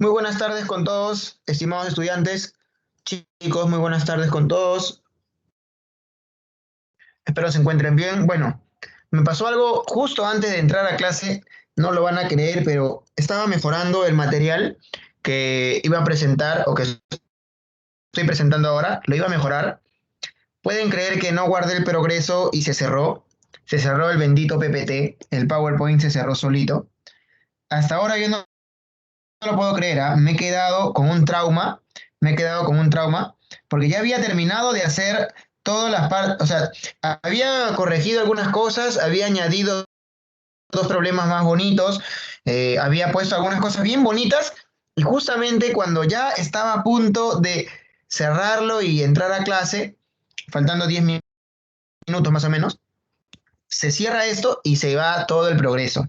Muy buenas tardes con todos, estimados estudiantes. Chicos, muy buenas tardes con todos. Espero se encuentren bien. Bueno, me pasó algo justo antes de entrar a clase, no lo van a creer, pero estaba mejorando el material que iba a presentar o que estoy presentando ahora, lo iba a mejorar. Pueden creer que no guardé el progreso y se cerró. Se cerró el bendito PPT, el PowerPoint se cerró solito. Hasta ahora yo no lo puedo creer, ¿ah? Me he quedado con un trauma, me he quedado con un trauma, porque ya había terminado de hacer todas las partes, o sea, había corregido algunas cosas, había añadido dos problemas más bonitos, había puesto algunas cosas bien bonitas, y justamente cuando ya estaba a punto de cerrarlo y entrar a clase, faltando 10 minutos más o menos, se cierra esto y se va todo el progreso.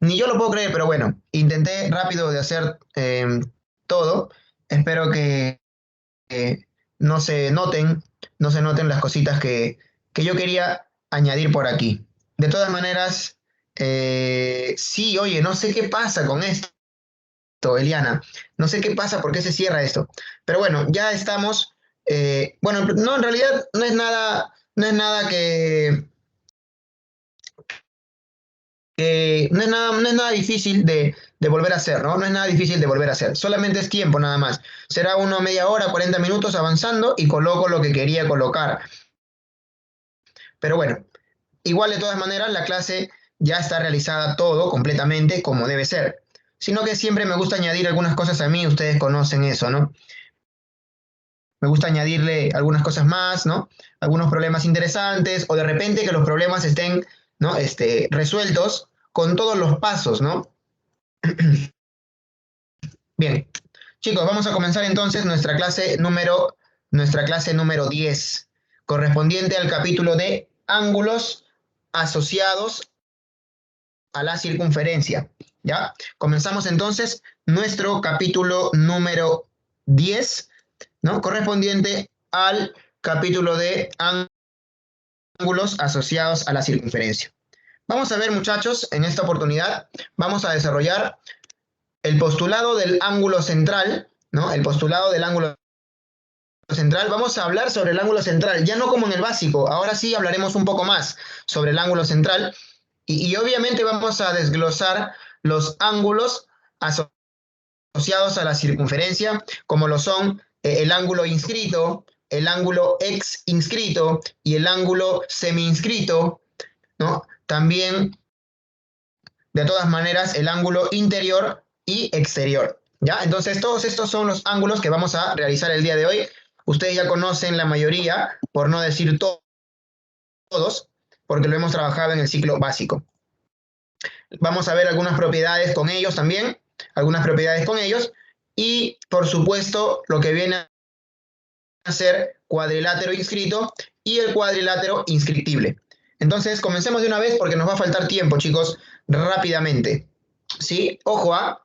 Ni yo lo puedo creer, pero bueno, intenté rápido de hacer todo. Espero que no se noten, no se noten las cositas que yo quería añadir por aquí. De todas maneras, sí, oye, no sé qué pasa con esto, Eliana. No sé qué pasa, por qué se cierra esto. Pero bueno, ya estamos. Bueno, no, en realidad no es nada no es nada difícil de volver a hacer, ¿no? No es nada difícil de volver a hacer. Solamente es tiempo nada más. Será uno media hora, 40 minutos avanzando y coloco lo que quería colocar. Pero bueno, igual de todas maneras la clase ya está realizada todo completamente como debe ser. Sino que siempre me gusta añadir algunas cosas a mí, ustedes conocen eso, ¿no? Me gusta añadirle algunas cosas más, ¿no? Algunos problemas interesantes o de repente que los problemas estén, ¿no? Resueltos con todos los pasos, ¿no? Bien, chicos, vamos a comenzar entonces nuestra clase número 10, correspondiente al capítulo de ángulos asociados a la circunferencia. ¿Ya? Comenzamos entonces nuestro capítulo número 10, ¿no? Correspondiente al capítulo de ángulos asociados a la circunferencia. Vamos a ver, muchachos, en esta oportunidad vamos a desarrollar el postulado del ángulo central, ¿no? El postulado del ángulo central. Vamos a hablar sobre el ángulo central, ya no como en el básico, ahora sí hablaremos un poco más sobre el ángulo central y obviamente vamos a desglosar los ángulos asociados a la circunferencia, como lo son el ángulo inscrito, el ángulo ex inscrito y el ángulo semi inscrito, ¿no? También, de todas maneras, el ángulo interior y exterior. ¿Ya? Entonces, todos estos son los ángulos que vamos a realizar el día de hoy. Ustedes ya conocen la mayoría, por no decir todos, porque lo hemos trabajado en el ciclo básico. Vamos a ver algunas propiedades con ellos también, algunas propiedades con ellos, y por supuesto lo que viene a ser cuadrilátero inscrito y el cuadrilátero inscriptible. Entonces, comencemos de una vez porque nos va a faltar tiempo, chicos, rápidamente. ¿Sí? Ojo,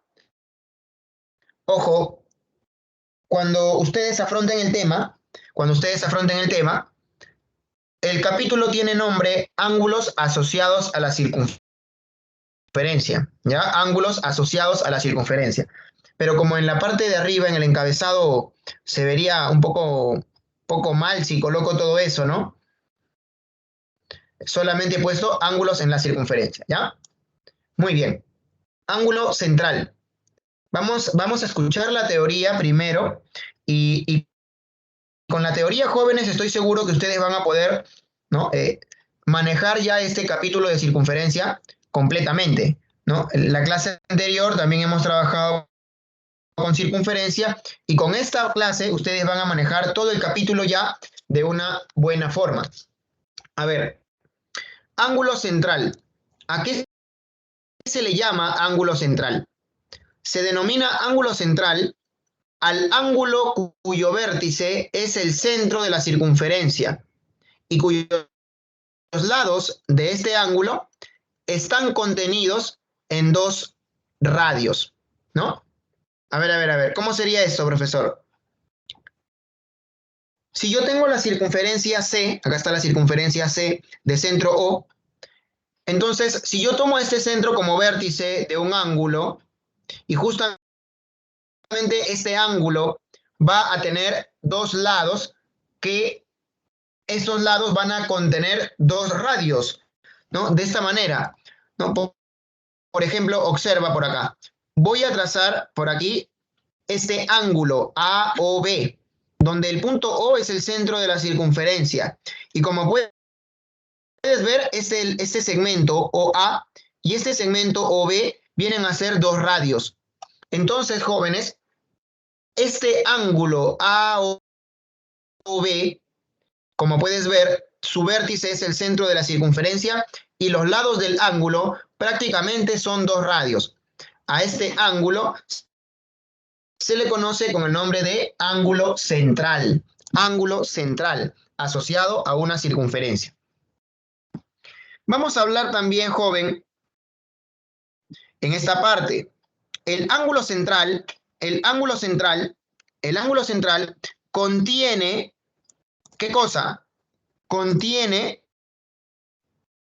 cuando ustedes afronten el tema, el capítulo tiene nombre ángulos asociados a la circunferencia, ¿ya? Ángulos asociados a la circunferencia. Pero como en la parte de arriba, en el encabezado, se vería un poco mal si coloco todo eso, ¿no? Solamente he puesto ángulos en la circunferencia, ¿ya? Muy bien. Ángulo central. Vamos a escuchar la teoría primero y con la teoría, jóvenes, estoy seguro que ustedes van a poder, ¿no? Manejar ya este capítulo de circunferencia completamente, ¿no? En la clase anterior también hemos trabajado con circunferencia y con esta clase ustedes van a manejar todo el capítulo ya de una buena forma. A ver, ángulo central. ¿A qué se le llama ángulo central? Se denomina ángulo central al ángulo cuyo vértice es el centro de la circunferencia y cuyos lados de este ángulo están contenidos en dos radios, ¿no? A ver, ¿cómo sería esto, profesor? Si yo tengo la circunferencia C, acá está la circunferencia C de centro O, entonces si yo tomo este centro como vértice de un ángulo y justamente este ángulo va a tener dos lados que estos lados van a contener dos radios, ¿no? De esta manera, ¿no? Por ejemplo, observa por acá. Voy a trazar por aquí este ángulo AOB, donde el punto O es el centro de la circunferencia. Y como puedes ver, este segmento OA y este segmento OB vienen a ser dos radios. Entonces, jóvenes, este ángulo AOB, como puedes ver, su vértice es el centro de la circunferencia y los lados del ángulo prácticamente son dos radios. A este ángulo se le conoce con el nombre de ángulo central asociado a una circunferencia. Vamos a hablar también, joven, en esta parte. El ángulo central contiene, ¿qué cosa? Contiene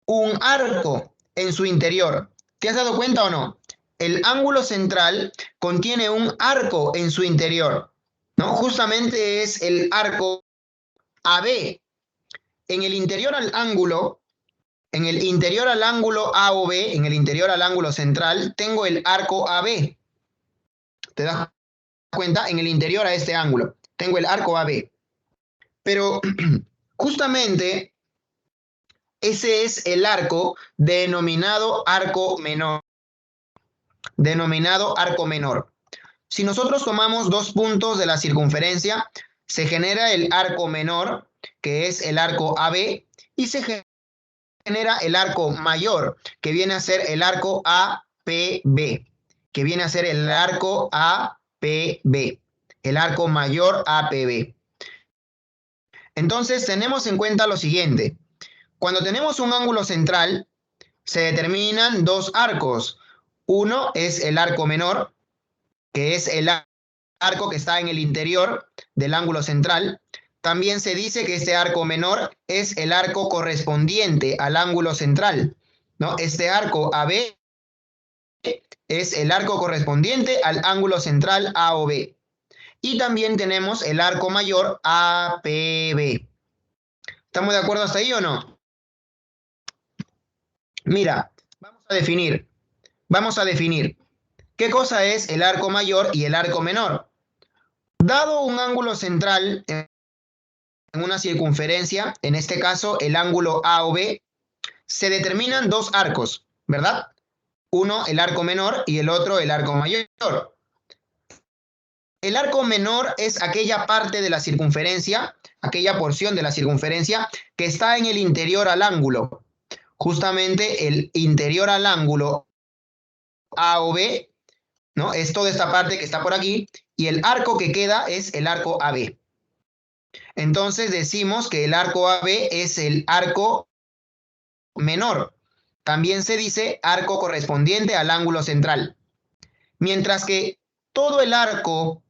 un arco en su interior. ¿Te has dado cuenta o no? El ángulo central contiene un arco en su interior, ¿no? Justamente es el arco AB. En el interior al ángulo AOB, en el interior al ángulo central, tengo el arco AB. ¿Te das cuenta? En el interior a este ángulo tengo el arco AB. Pero justamente ese es el arco denominado arco menor. Si nosotros tomamos dos puntos de la circunferencia, se genera el arco menor, que es el arco AB, y se genera el arco mayor, que viene a ser el arco APB, el arco mayor APB. Entonces tenemos en cuenta lo siguiente: cuando tenemos un ángulo central, se determinan dos arcos. Uno es el arco menor, que es el arco que está en el interior del ángulo central. También se dice que este arco menor es el arco correspondiente al ángulo central, ¿no? Este arco AB es el arco correspondiente al ángulo central AOB. Y también tenemos el arco mayor APB. ¿Estamos de acuerdo hasta ahí o no? Mira, vamos a definir qué cosa es el arco mayor y el arco menor. Dado un ángulo central en una circunferencia, en este caso el ángulo AOB, se determinan dos arcos, ¿verdad? Uno, el arco menor, y el otro, el arco mayor. El arco menor es aquella parte de la circunferencia, aquella porción de la circunferencia que está en el interior al ángulo. Justamente el interior al ángulo AOB, ¿no? Es toda esta parte que está por aquí, y el arco que queda es el arco AB. Entonces decimos que el arco AB es el arco menor. También se dice arco correspondiente al ángulo central. Mientras que todo el arco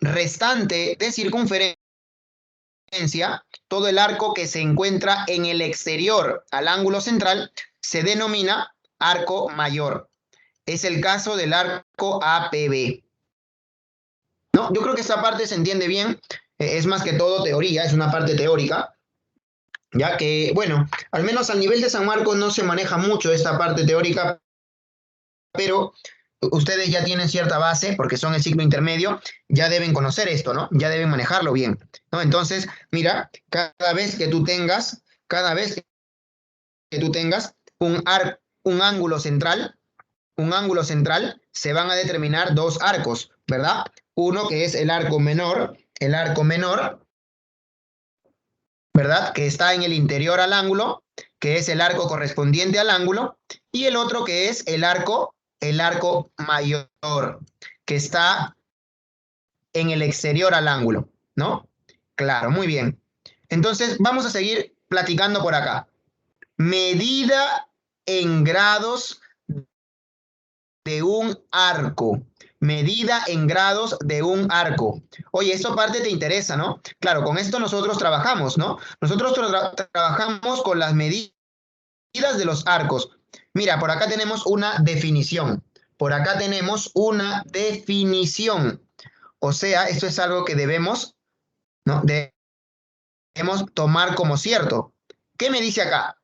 restante de circunferencia, todo el arco que se encuentra en el exterior al ángulo central, se denomina arco mayor. Es el caso del arco APB. ¿No? Yo creo que esta parte se entiende bien. Es más que todo teoría, es una parte teórica. Ya que, bueno, al menos al nivel de San Marcos no se maneja mucho esta parte teórica, pero ustedes ya tienen cierta base, porque son el ciclo intermedio, ya deben conocer esto, ¿no? Ya deben manejarlo bien, ¿no? Entonces, mira, cada vez que tú tengas un ángulo central, se van a determinar dos arcos, ¿verdad? Uno que es el arco menor, ¿verdad? Que está en el interior al ángulo, que es el arco correspondiente al ángulo, y el otro que es el arco mayor, que está en el exterior al ángulo, ¿no? Claro, muy bien. Entonces, vamos a seguir platicando por acá. Medida en grados de un arco. Medida en grados de un arco. Oye, esto parte te interesa, ¿no? Claro, con esto nosotros trabajamos, ¿no? Nosotros trabajamos con las medidas de los arcos. Mira, por acá tenemos una definición. por acá tenemos una definición. O sea, esto es algo que debemos, ¿no? Debemos tomar como cierto. ¿Qué me dice acá?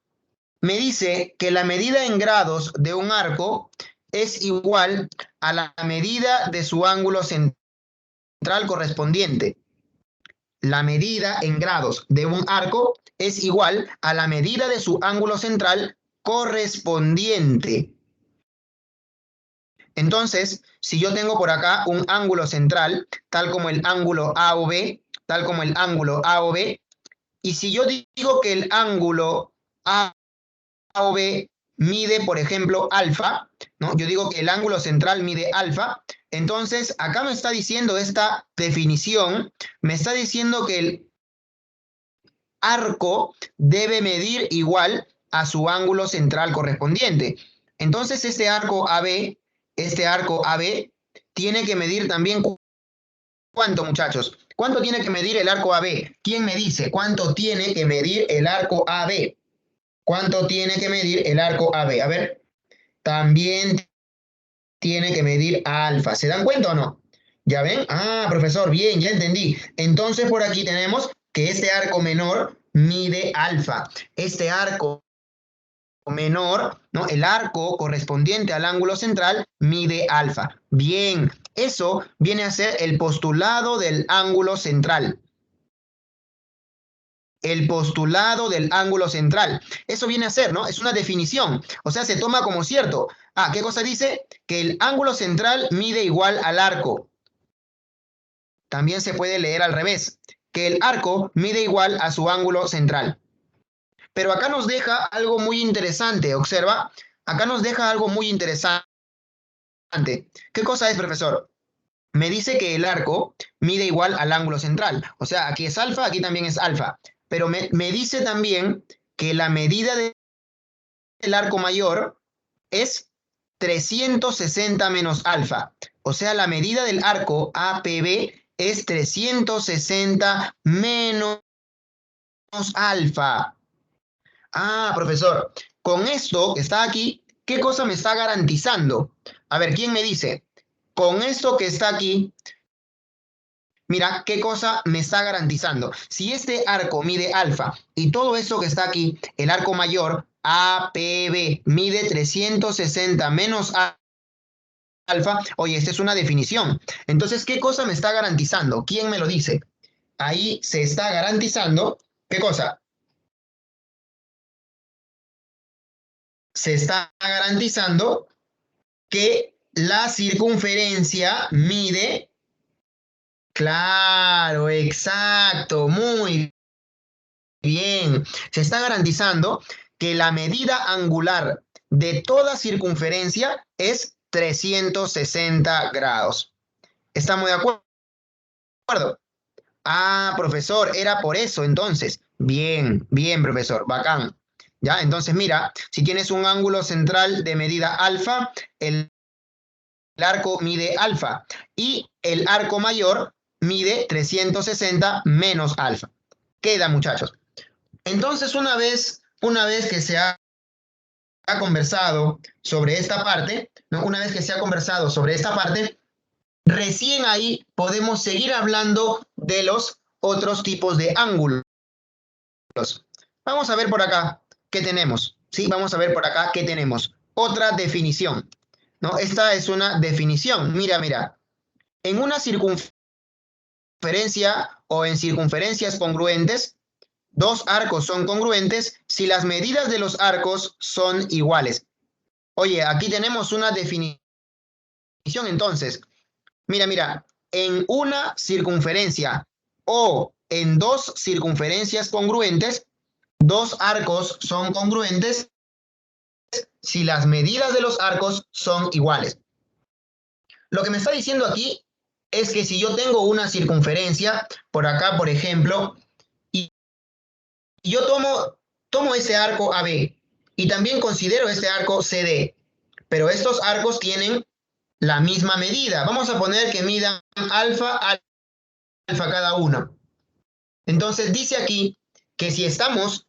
Me dice que la medida en grados de un arco es igual a la medida de su ángulo central correspondiente. La medida en grados de un arco es igual a la medida de su ángulo central correspondiente. Entonces, si yo tengo por acá un ángulo central, tal como el ángulo AOB, tal como el ángulo AOB, y si yo digo que el ángulo AOB mide, por ejemplo, alfa, ¿no? Yo digo que el ángulo central mide alfa, entonces acá me está diciendo esta definición, me está diciendo que el arco debe medir igual a su ángulo central correspondiente. Entonces este arco AB tiene que medir también ¿cuánto, muchachos? ¿Cuánto tiene que medir el arco AB? ¿Quién me dice cuánto tiene que medir el arco AB? ¿Cuánto tiene que medir el arco AB? A ver, también tiene que medir alfa. ¿Se dan cuenta o no? ¿Ya ven? Ah, profesor, bien, ya entendí. Entonces por aquí tenemos que este arco menor mide alfa. Este arco menor, ¿no? El arco correspondiente al ángulo central mide alfa. Bien, eso viene a ser el postulado del ángulo central. El postulado del ángulo central. Eso viene a ser, ¿no? Es una definición. O sea, se toma como cierto. Ah, ¿qué cosa dice? Que el ángulo central mide igual al arco. También se puede leer al revés. Que el arco mide igual a su ángulo central. Pero acá nos deja algo muy interesante. Observa, acá nos deja algo muy interesante. ¿Qué cosa es, profesor? Me dice que el arco mide igual al ángulo central. O sea, aquí es alfa, aquí también es alfa. Pero me dice también que la medida del arco mayor es 360 menos alfa. O sea, la medida del arco APB es 360 menos alfa. Ah, profesor, con esto que está aquí, ¿qué cosa me está garantizando? A ver, ¿quién me dice? Con esto que está aquí, mira, ¿qué cosa me está garantizando? Si este arco mide alfa y todo esto que está aquí, el arco mayor, APB, mide 360 menos alfa, oye, esta es una definición. Entonces, ¿qué cosa me está garantizando? ¿Quién me lo dice? Ahí se está garantizando, ¿qué cosa? Se está garantizando que la circunferencia mide, claro, exacto, muy bien. Se está garantizando que la medida angular de toda circunferencia es 360 grados. ¿Estamos de acuerdo? Ah, profesor, era por eso entonces. Bien, bien, profesor, bacán. Ya, entonces mira, si tienes un ángulo central de medida alfa, el arco mide alfa y el arco mayor mide 360 menos alfa. Queda, muchachos. Entonces, una vez que se ha conversado sobre esta parte, ¿no? Una vez que se ha conversado sobre esta parte, recién ahí podemos seguir hablando de los otros tipos de ángulos. Vamos a ver por acá qué tenemos. Sí, vamos a ver por acá qué tenemos. Otra definición, ¿no? Esta es una definición. Mira, mira. En una circunferencia o en circunferencias congruentes, dos arcos son congruentes si las medidas de los arcos son iguales. Oye, aquí tenemos una definición entonces. Mira, mira, en una circunferencia o en dos circunferencias congruentes, dos arcos son congruentes si las medidas de los arcos son iguales. Lo que me está diciendo aquí es que si yo tengo una circunferencia, por acá, por ejemplo, y yo tomo ese arco AB y también considero este arco CD, pero estos arcos tienen la misma medida. Vamos a poner que midan alfa, alfa cada uno. Entonces dice aquí que si estamos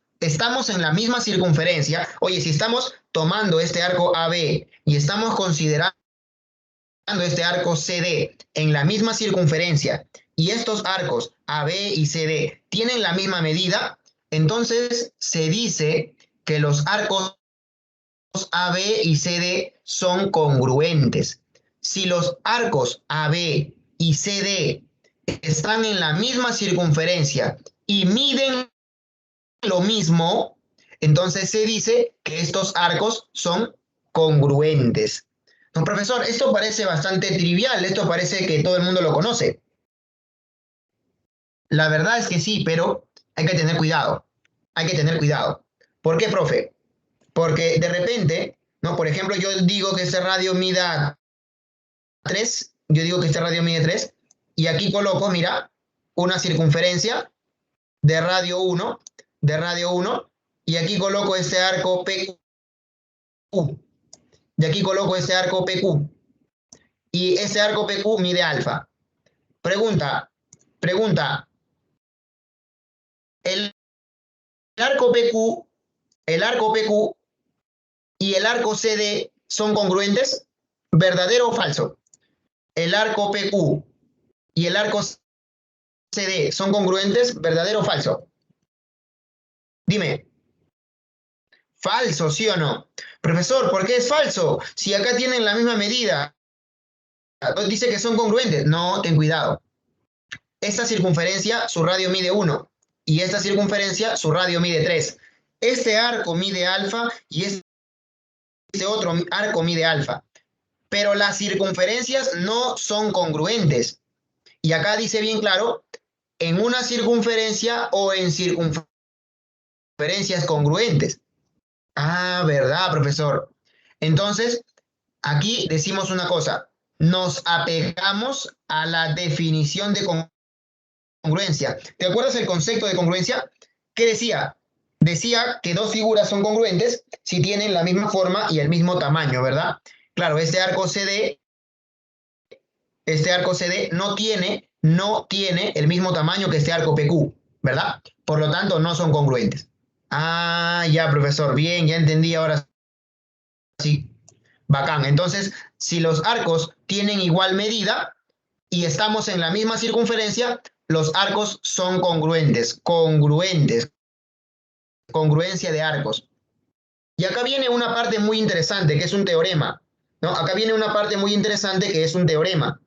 en la misma circunferencia, oye, si estamos tomando este arco AB y estamos considerando este arco CD en la misma circunferencia y estos arcos AB y CD tienen la misma medida, entonces se dice que los arcos AB y CD son congruentes. Si los arcos AB y CD están en la misma circunferencia y miden lo mismo, entonces se dice que estos arcos son congruentes. No, profesor, esto parece bastante trivial, esto parece que todo el mundo lo conoce. La verdad es que sí, pero hay que tener cuidado. Hay que tener cuidado. ¿Por qué, profe? Porque de repente, ¿no? Por ejemplo, yo digo que este radio mida 3, yo digo que este radio mide 3, y aquí coloco, mira, una circunferencia de radio 1, y aquí coloco este arco PQ, y aquí coloco este arco PQ, y este arco PQ mide alfa. Pregunta, ¿el arco PQ, y el arco CD son congruentes? ¿Verdadero o falso? ¿El arco PQ y el arco CD son congruentes? ¿Verdadero o falso? Dime. Falso, ¿sí o no? Profesor, ¿por qué es falso? Si acá tienen la misma medida. Dice que son congruentes. No, ten cuidado. Esta circunferencia, su radio mide 1. Y esta circunferencia, su radio mide 3. Este arco mide alfa y este otro arco mide alfa. Pero las circunferencias no son congruentes. Y acá dice bien claro, en una circunferencia o en circunferencias congruentes. Ah, ¿verdad, profesor? Entonces, aquí decimos una cosa, nos apegamos a la definición de congruencia. ¿Te acuerdas el concepto de congruencia? ¿Qué decía? Decía que dos figuras son congruentes si tienen la misma forma y el mismo tamaño, ¿verdad? Claro, este arco CD no tiene el mismo tamaño que este arco PQ, ¿verdad? Por lo tanto, no son congruentes. Ah, ya, profesor, bien, ya entendí ahora sí. Bacán. Entonces, si los arcos tienen igual medida y estamos en la misma circunferencia, los arcos son congruentes. Congruencia de arcos. Y acá viene una parte muy interesante, que es un teorema, ¿no? Acá viene una parte muy interesante que es un teorema.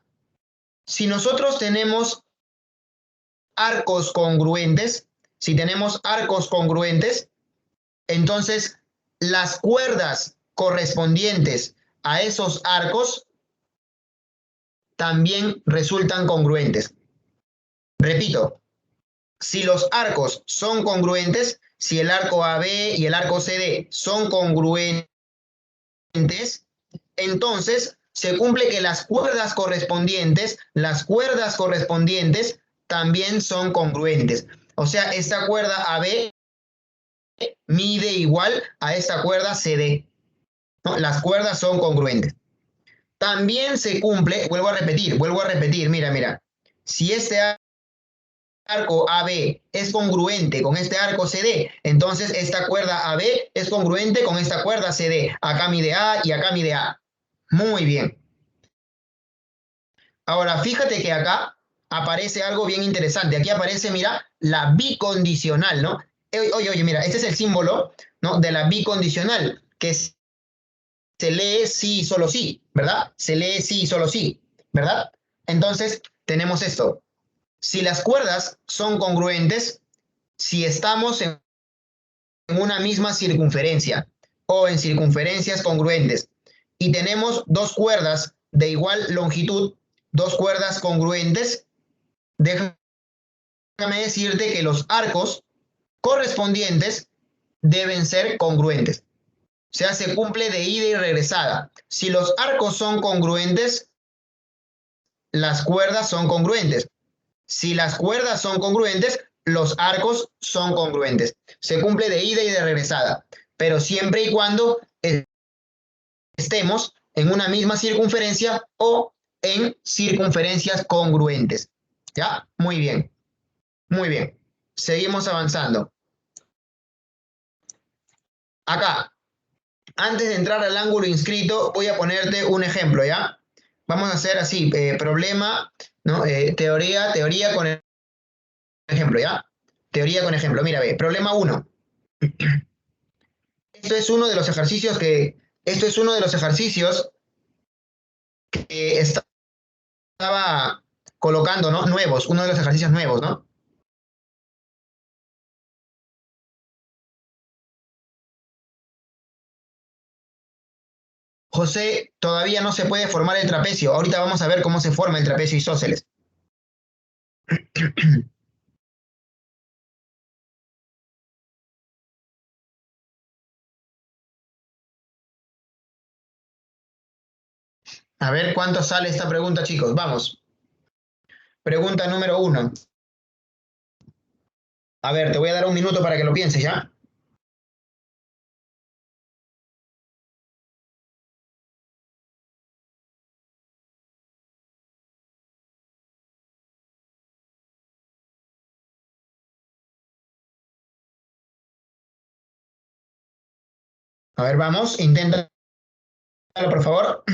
Si nosotros tenemos arcos congruentes, entonces las cuerdas correspondientes a esos arcos también resultan congruentes. Repito, si los arcos son congruentes, si el arco AB y el arco CD son congruentes, entonces se cumple que las cuerdas correspondientes también son congruentes. O sea, esta cuerda AB mide igual a esta cuerda CD, ¿no? Las cuerdas son congruentes. También se cumple, vuelvo a repetir, mira. Si este arco AB es congruente con este arco CD, entonces esta cuerda AB es congruente con esta cuerda CD. Acá mide A y acá mide A. Muy bien. Ahora, fíjate que acá aparece algo bien interesante. Aquí aparece, mira, la bicondicional, ¿no? Oye, mira, este es el símbolo, ¿no? De la bicondicional, que se lee sí y solo sí, ¿verdad? Se lee sí y solo sí, ¿verdad? Entonces, tenemos esto. Si las cuerdas son congruentes, si estamos en una misma circunferencia o en circunferencias congruentes y tenemos dos cuerdas de igual longitud, dos cuerdas congruentes, déjame decirte que los arcos correspondientes deben ser congruentes. O sea, se cumple de ida y regresada. Si los arcos son congruentes, las cuerdas son congruentes. Si las cuerdas son congruentes, los arcos son congruentes. Se cumple de ida y de regresada, pero siempre y cuando estemos en una misma circunferencia o en circunferencias congruentes. ¿Ya? Muy bien. Muy bien. Seguimos avanzando. Acá, antes de entrar al ángulo inscrito, voy a ponerte un ejemplo, ¿ya? Vamos a hacer así, problema, ¿no? Teoría con ejemplo, ¿ya? Teoría con ejemplo. Mira, ve, problema uno. Esto es uno de los ejercicios esto es uno de los ejercicios que estaba colocando, ¿no? Nuevos, uno de los ejercicios nuevos, ¿no? José, todavía no se puede formar el trapecio. Ahorita vamos a ver cómo se forma el trapecio isósceles. A ver cuánto sale esta pregunta, chicos. Vamos. Pregunta número uno. A ver, te voy a dar un minuto para que lo pienses, ¿ya? A ver, vamos. Inténtalo, por favor.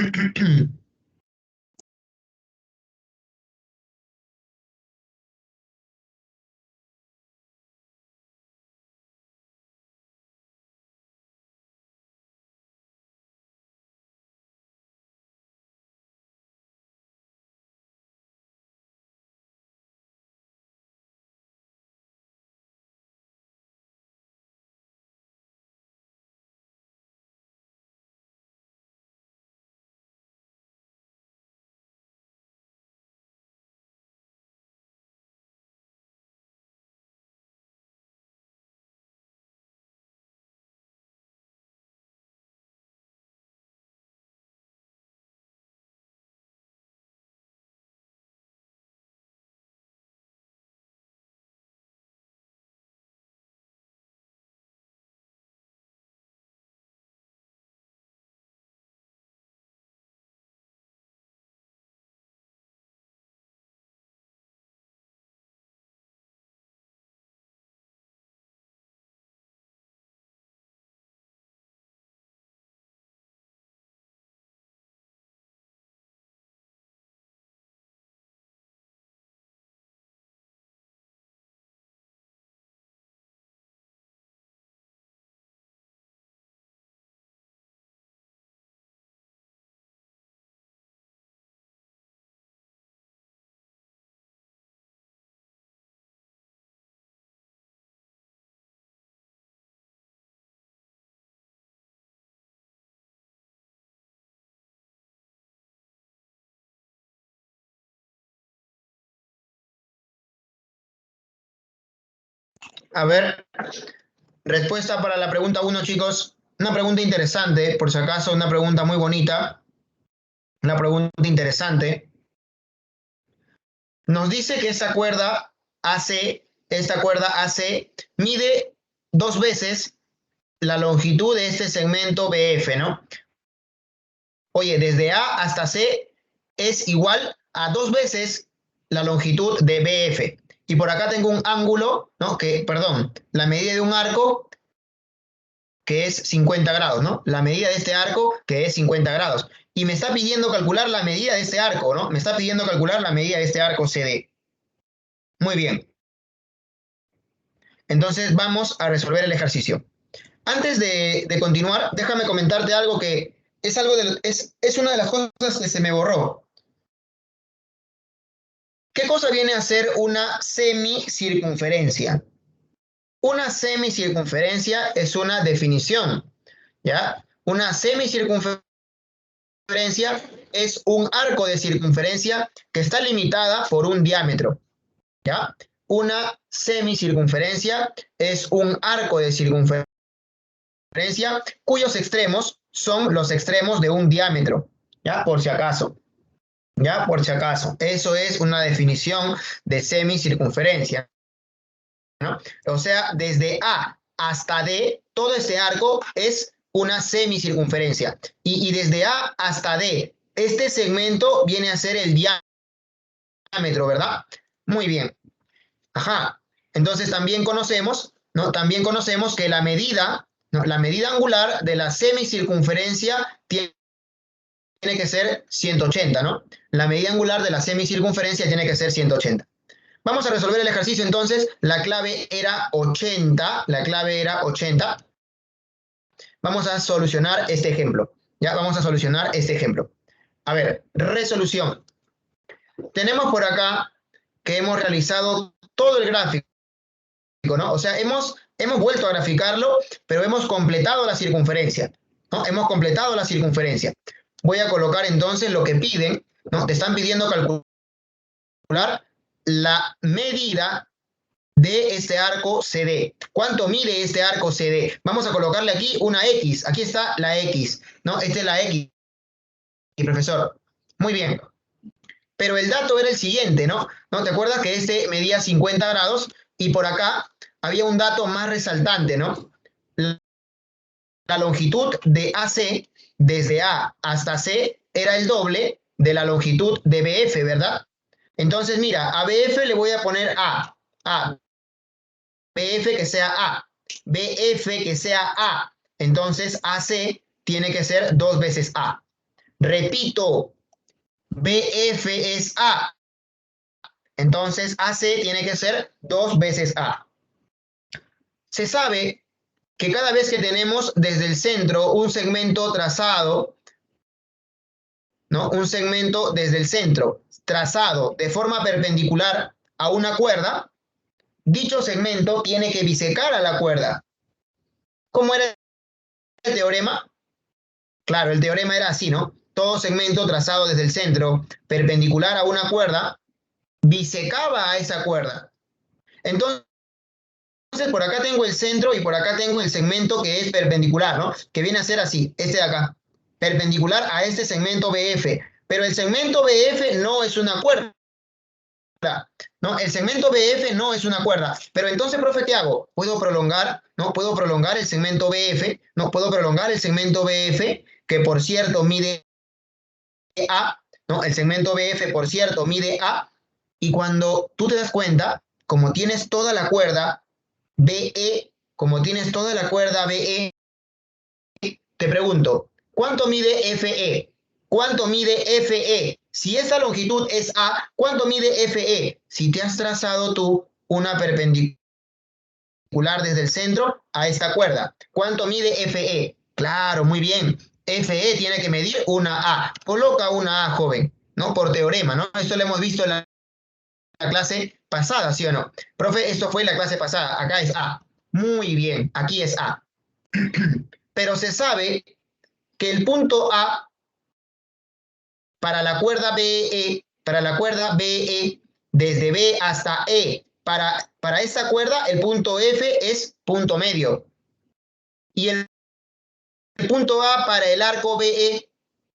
A ver, respuesta para la pregunta uno, chicos. Una pregunta interesante, por si acaso, una pregunta muy bonita, una pregunta interesante. Nos dice que mide dos veces la longitud de este segmento BF, ¿no? Oye, desde A hasta C es igual a dos veces la longitud de BF. Y por acá tengo un ángulo, ¿no? Perdón, la medida de un arco que es 50 grados, ¿no? La medida de este arco que es 50 grados. Y me está pidiendo calcular la medida de este arco, ¿no? Me está pidiendo calcular la medida de este arco CD. Muy bien. Entonces vamos a resolver el ejercicio. Antes de continuar, déjame comentarte algo que es una de las cosas que se me borró. ¿Qué cosa viene a ser una semicircunferencia? Una semicircunferencia es una definición, ¿ya? Una semicircunferencia es un arco de circunferencia que está limitada por un diámetro, ¿ya? Una semicircunferencia es un arco de circunferencia cuyos extremos son los extremos de un diámetro, ¿ya? Por si acaso. ¿Ya? Por si acaso. Eso es una definición de semicircunferencia, ¿no? O sea, desde A hasta D, todo ese arco es una semicircunferencia. Y desde A hasta D, este segmento viene a ser el diámetro, ¿verdad? Muy bien. Ajá. Entonces también conocemos, ¿no? También conocemos que la medida, ¿no? La medida angular de la semicircunferencia tiene tiene que ser 180, ¿no? La medida angular de la semicircunferencia tiene que ser 180. Vamos a resolver el ejercicio entonces. La clave era 80. La clave era 80. Vamos a solucionar este ejemplo. Ya, vamos a solucionar este ejemplo. A ver, resolución. Tenemos por acá que hemos realizado todo el gráfico, ¿no? O sea, hemos vuelto a graficarlo, pero hemos completado la circunferencia, ¿no? Hemos completado la circunferencia. Voy a colocar entonces lo que piden, ¿no? Te están pidiendo calcular la medida de este arco CD. ¿Cuánto mide este arco CD? Vamos a colocarle aquí una X. Aquí está la X, ¿no? Esta es la X, profesor. Muy bien. Pero el dato era el siguiente, ¿no? ¿No te acuerdas que este medía 50 grados y por acá había un dato más resaltante, ¿no? La longitud de AC desde A hasta C era el doble de la longitud de BF, ¿verdad? Entonces, mira, a BF le voy a poner A. BF que sea A. BF que sea A. Entonces, AC tiene que ser 2 veces A. Repito, BF es A. Entonces, AC tiene que ser 2 veces A. Se sabe que cada vez que tenemos desde el centro un segmento trazado, ¿no? Un segmento desde el centro trazado de forma perpendicular a una cuerda, dicho segmento tiene que bisecar a la cuerda. ¿Cómo era el teorema? Claro, el teorema era así, ¿no? Todo segmento trazado desde el centro perpendicular a una cuerda bisecaba a esa cuerda. Entonces, por acá tengo el centro y por acá tengo el segmento que es perpendicular, ¿no? Que viene a ser así, este de acá, perpendicular a este segmento BF. Pero el segmento BF no es una cuerda, ¿no? El segmento BF no es una cuerda. Pero entonces, profe, ¿qué hago? ¿Puedo prolongar? ¿No? ¿Puedo prolongar el segmento BF? ¿No? ¿Puedo prolongar el segmento BF? Que por cierto mide A, ¿no? El segmento BF, por cierto, mide A. Y cuando tú te das cuenta, como tienes toda la cuerda BE, como tienes toda la cuerda BE, te pregunto, ¿cuánto mide FE? ¿Cuánto mide FE? Si esta longitud es A, ¿cuánto mide FE? Si te has trazado tú una perpendicular desde el centro a esta cuerda, ¿cuánto mide FE? Claro, muy bien. FE tiene que medir una A. Coloca una A, joven, ¿no? Por teorema, ¿no? Esto lo hemos visto en la clase pasada, ¿sí o no? Profe, esto fue en la clase pasada. Acá es A. Muy bien, aquí es A. Pero se sabe que el punto A para la cuerda BE, desde B hasta E, para esta cuerda el punto F es punto medio. Y el punto A para el arco BE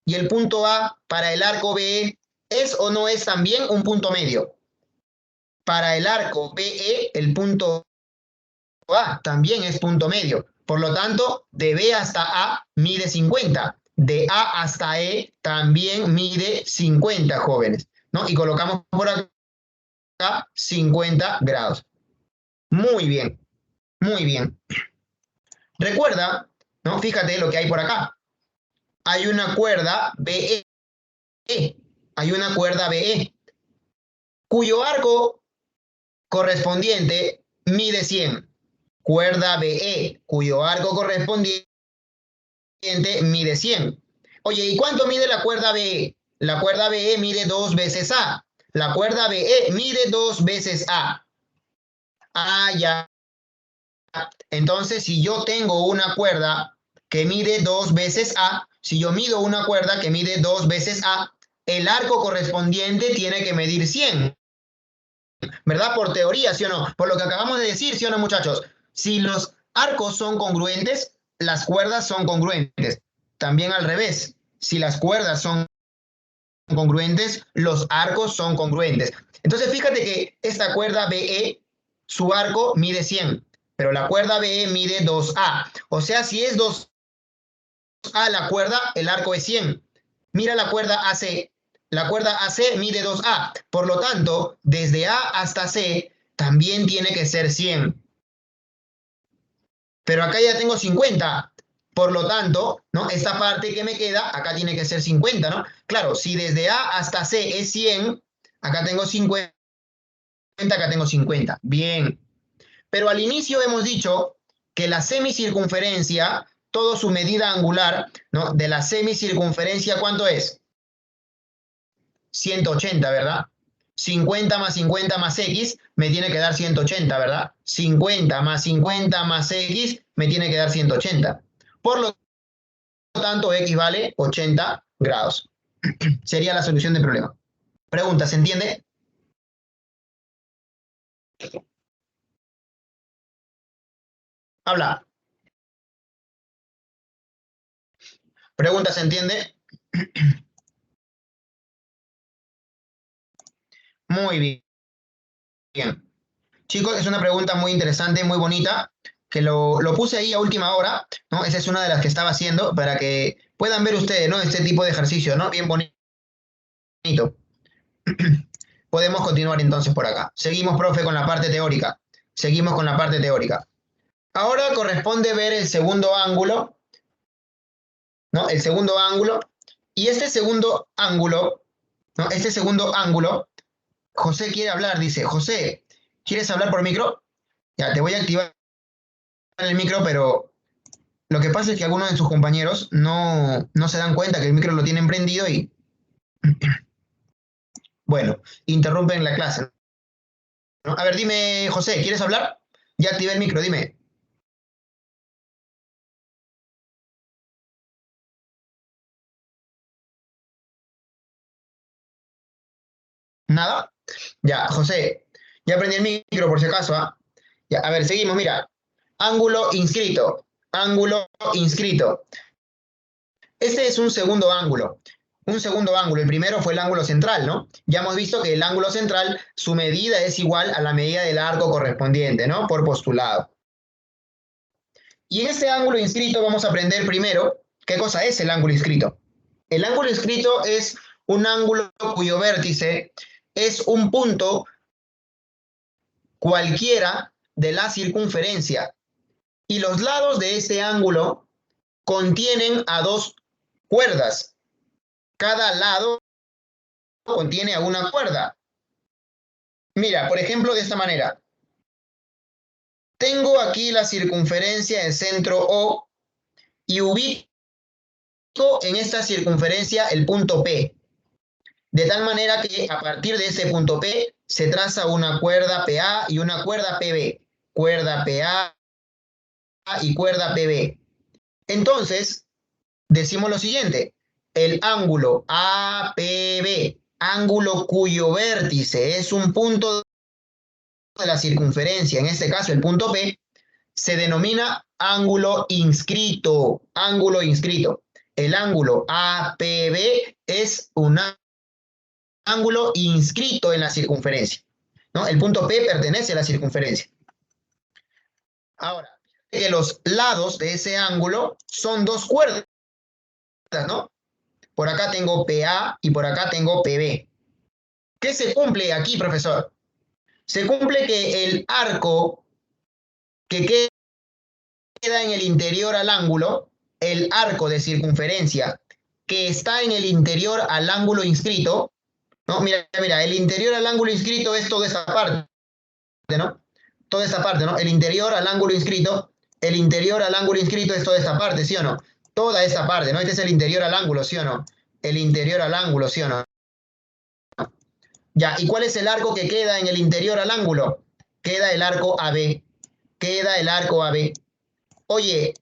y el punto A para el arco BE es o no es también un punto medio. Para el arco BE, el punto A también es punto medio. Por lo tanto, de B hasta A mide 50. De A hasta E también mide 50, jóvenes, ¿no? Y colocamos por acá 50 grados. Muy bien, muy bien. Recuerda, ¿no? Fíjate lo que hay por acá. Hay una cuerda BE. Hay una cuerda BE, cuyo arco correspondiente mide 100. Cuerda BE, cuyo arco correspondiente mide 100. Oye, ¿y cuánto mide la cuerda BE? La cuerda BE mide 2 veces A. La cuerda BE mide 2 veces A. Ah, ya. Entonces, si yo tengo una cuerda que mide 2 veces A, si yo mido una cuerda que mide 2 veces A, el arco correspondiente tiene que medir 100. ¿Verdad? Por teoría, ¿sí o no? Por lo que acabamos de decir, ¿sí o no, muchachos? Si los arcos son congruentes, las cuerdas son congruentes. También al revés. Si las cuerdas son congruentes, los arcos son congruentes. Entonces, fíjate que esta cuerda BE, su arco mide 100, pero la cuerda BE mide 2A. O sea, si es 2A la cuerda, el arco es 100. Mira la cuerda AC. La cuerda AC mide 2A. Por lo tanto, desde A hasta C también tiene que ser 100. Pero acá ya tengo 50. Por lo tanto, ¿no? Esta parte que me queda, acá tiene que ser 50, ¿no? Claro, si desde A hasta C es 100, acá tengo 50, acá tengo 50. Bien. Pero al inicio hemos dicho que la semicircunferencia, todo su medida angular, ¿no? De la semicircunferencia, ¿cuánto es? 180, ¿verdad? 50 más 50 más X me tiene que dar 180, ¿verdad? 50 más 50 más X me tiene que dar 180. Por lo tanto, X vale 80 grados. Sería la solución del problema. Pregunta, ¿se entiende? Habla. Pregunta, ¿se entiende? Muy bien. Chicos, es una pregunta muy interesante, muy bonita, que lo puse ahí a última hora, ¿no? Esa es una de las que estaba haciendo para que puedan ver ustedes, ¿no? Este tipo de ejercicio, ¿no? Bien bonito. Podemos continuar entonces por acá. Seguimos, profe, con la parte teórica. Seguimos con la parte teórica. Ahora corresponde ver el segundo ángulo, ¿no? El segundo ángulo. Y este segundo ángulo, ¿no? Este segundo ángulo, José quiere hablar, dice, José, ¿quieres hablar por micro? Ya, te voy a activar el micro, pero lo que pasa es que algunos de sus compañeros no se dan cuenta que el micro lo tienen prendido y, bueno, interrumpen la clase, ¿no? A ver, dime, José, ¿quieres hablar? Ya activé el micro, dime. ¿Nada? Ya, José, ya prendí el micro por si acaso, ¿ah? Ya, a ver, seguimos, mira. Ángulo inscrito. Ángulo inscrito. Este es un segundo ángulo. Un segundo ángulo. El primero fue el ángulo central, ¿no? Ya hemos visto que el ángulo central, su medida es igual a la medida del arco correspondiente, ¿no? Por postulado. Y en este ángulo inscrito vamos a aprender primero qué cosa es el ángulo inscrito. El ángulo inscrito es un ángulo cuyo vértice es un punto cualquiera de la circunferencia y los lados de este ángulo contienen a dos cuerdas. Cada lado contiene a una cuerda. Mira, por ejemplo, de esta manera. Tengo aquí la circunferencia del centro O y ubico en esta circunferencia el punto P. De tal manera que a partir de este punto P se traza una cuerda PA y una cuerda PB. Cuerda PA y cuerda PB. Entonces, decimos lo siguiente. El ángulo APB, ángulo cuyo vértice es un punto de la circunferencia, en este caso el punto P, se denomina ángulo inscrito. Ángulo inscrito. El ángulo APB es un ángulo inscrito en la circunferencia, ¿no? El punto P pertenece a la circunferencia. Ahora, que los lados de ese ángulo son dos cuerdas, ¿no? Por acá tengo PA y por acá tengo PB. ¿Qué se cumple aquí, profesor? Se cumple que el arco que queda en el interior al ángulo, el arco de circunferencia que está en el interior al ángulo inscrito, ¿no? Mira, el interior al ángulo inscrito es toda esta parte, ¿no? Toda esta parte, ¿no? El interior al ángulo inscrito es toda esta parte, ¿sí o no? Toda esta parte, ¿no? Este es el interior al ángulo, ¿sí o no? El interior al ángulo, ¿sí o no? Ya, ¿y cuál es el arco que queda en el interior al ángulo? Queda el arco AB. Queda el arco AB. Oye,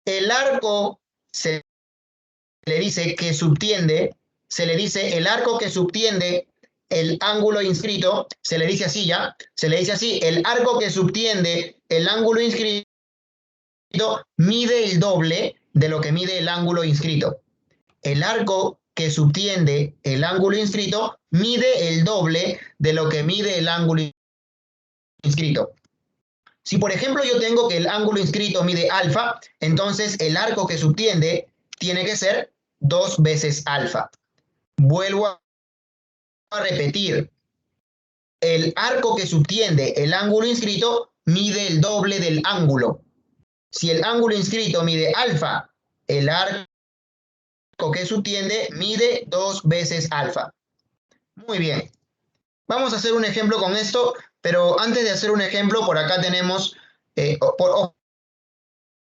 el arco se le dice que subtiende, se le dice el arco que subtiende el ángulo inscrito, se le dice así ya, se le dice así, el arco que subtiende el ángulo inscrito mide el doble de lo que mide el ángulo inscrito. El arco que subtiende el ángulo inscrito mide el doble de lo que mide el ángulo inscrito. Si por ejemplo yo tengo que el ángulo inscrito mide alfa, entonces el arco que subtiende tiene que ser 2 veces alfa. Vuelvo a repetir. El arco que subtiende el ángulo inscrito mide el doble del ángulo. Si el ángulo inscrito mide alfa el arco que subtiende mide 2 veces alfa. Muy bien. Vamos a hacer un ejemplo con esto, pero antes de hacer un ejemplo, por acá tenemos,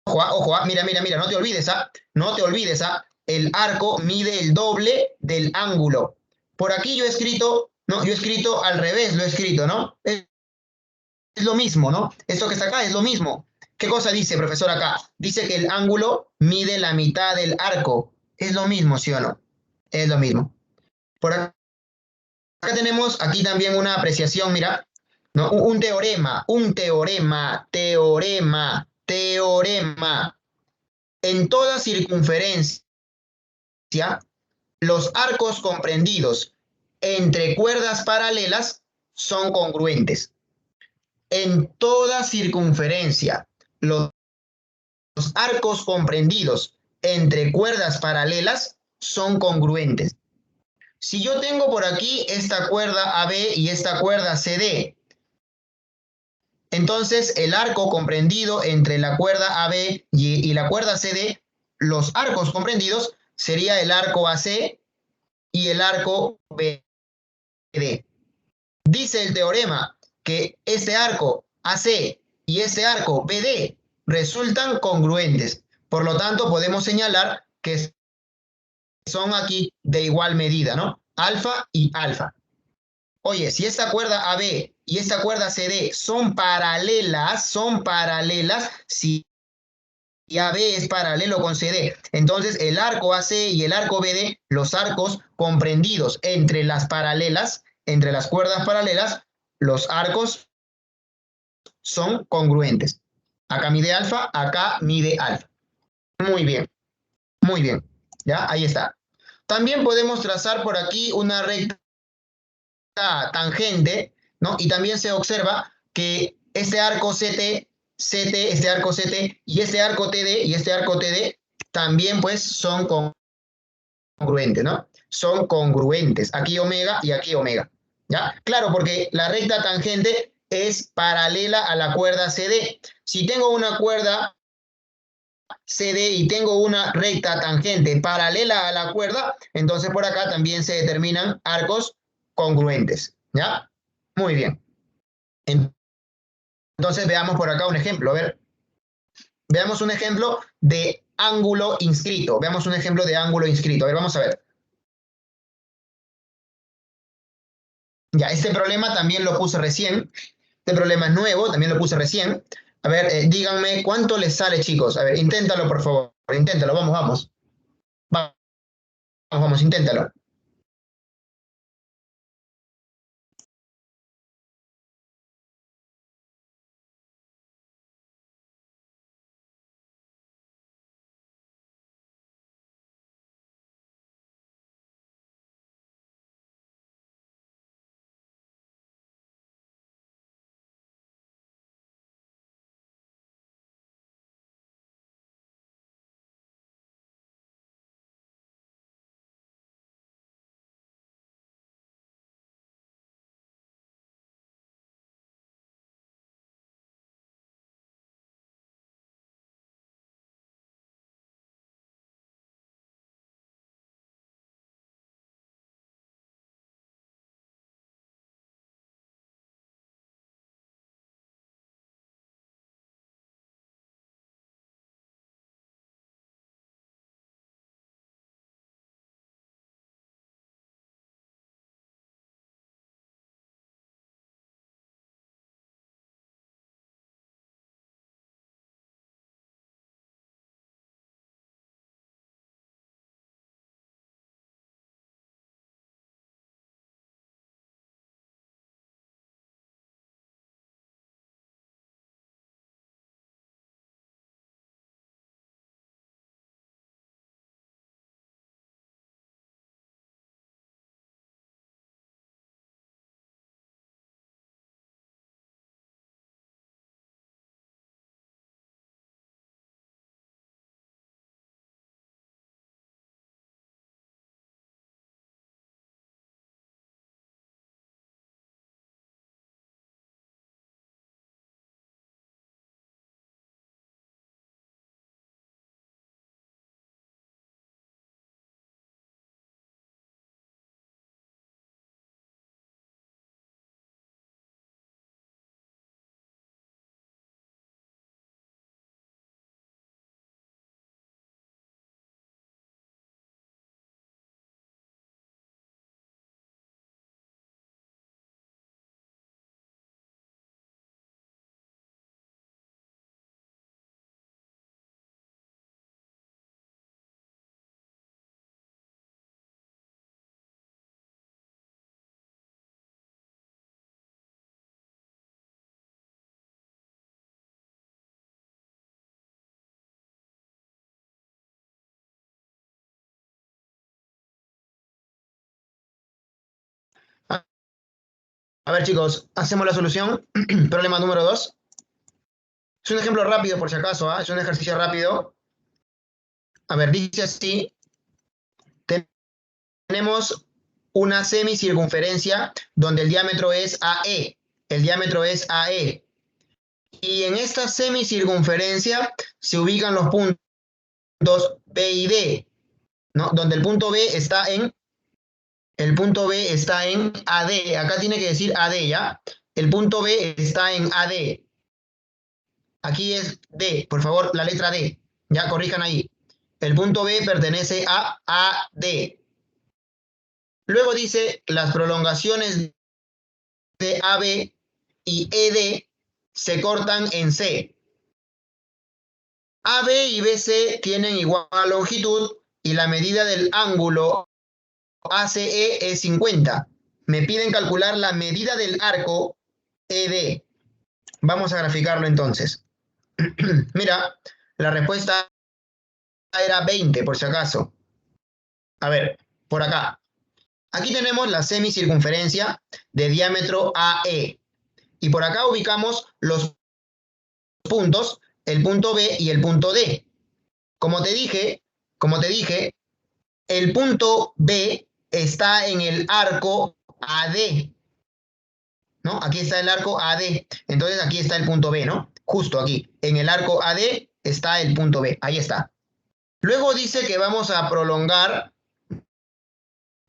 ojo, mira, mira, mira, no te olvides, no te olvides, el arco mide el doble del ángulo. Por aquí yo he escrito, no, yo he escrito al revés, lo he escrito, ¿no? Es lo mismo, ¿no? Esto que está acá es lo mismo. ¿Qué cosa dice, profesor, acá? Dice que el ángulo mide la mitad del arco. Es lo mismo, ¿sí o no? Es lo mismo. Por acá tenemos aquí también una apreciación, mira, ¿no? Un teorema, teorema. En toda circunferencia, los arcos comprendidos entre cuerdas paralelas son congruentes. En toda circunferencia, los arcos comprendidos entre cuerdas paralelas son congruentes. Si yo tengo por aquí esta cuerda AB y esta cuerda CD, entonces el arco comprendido entre la cuerda AB y la cuerda CD, los arcos comprendidos sería el arco AC y el arco BD. Dice el teorema que este arco AC y este arco BD resultan congruentes. Por lo tanto, podemos señalar que son aquí de igual medida, ¿no? Alfa y alfa. Oye, si esta cuerda AB y esta cuerda CD son paralelas, si AB es paralelo con CD, entonces el arco AC y el arco BD, los arcos comprendidos entre las paralelas, entre las cuerdas paralelas, los arcos son congruentes. Acá mide alfa, acá mide alfa. Muy bien, muy bien. ¿Ya? Ahí está. También podemos trazar por aquí una recta tangente, ¿no? Y también se observa que este arco este arco CT y este arco TD también pues son congruentes, ¿no? Son congruentes. Aquí omega y aquí omega. ¿Ya? Claro, porque la recta tangente es paralela a la cuerda CD. Si tengo una cuerda CD y tengo una recta tangente paralela a la cuerda, entonces por acá también se determinan arcos congruentes. ¿Ya? Muy bien. Entonces veamos por acá un ejemplo. A ver, veamos un ejemplo de ángulo inscrito. Veamos un ejemplo de ángulo inscrito. A ver, vamos a ver. Ya, este problema también lo puse recién. Este problema es nuevo, también lo puse recién. A ver, díganme cuánto les sale, chicos. A ver, inténtalo, por favor. Inténtalo, vamos, vamos. Vamos, vamos, inténtalo. A ver, chicos, hacemos la solución. Problema número 2. Es un ejemplo rápido, por si acaso, ¿ah? Es un ejercicio rápido. A ver, dice así. Tenemos una semicircunferencia donde el diámetro es AE. El diámetro es AE. Y en esta semicircunferencia se ubican los puntos B y D, ¿no? Donde el punto B está en AD. Acá tiene que decir AD, ¿ya? El punto B está en AD. Aquí es D, por favor, la letra D. Ya, corrijan ahí. El punto B pertenece a AD. Luego dice, las prolongaciones de AB y ED se cortan en C. AB y BC tienen igual longitud y la medida del ángulo ACE es 50. Me piden calcular la medida del arco ED. Vamos a graficarlo entonces. Mira, la respuesta era 20, por si acaso. A ver, por acá. Aquí tenemos la semicircunferencia de diámetro AE. Y por acá ubicamos los puntos, el punto B y el punto D. Como te dije, el punto B está en el arco AD, ¿no? Aquí está el arco AD. Entonces aquí está el punto B, ¿no? Justo aquí. En el arco AD está el punto B. Ahí está. Luego dice que vamos a prolongar,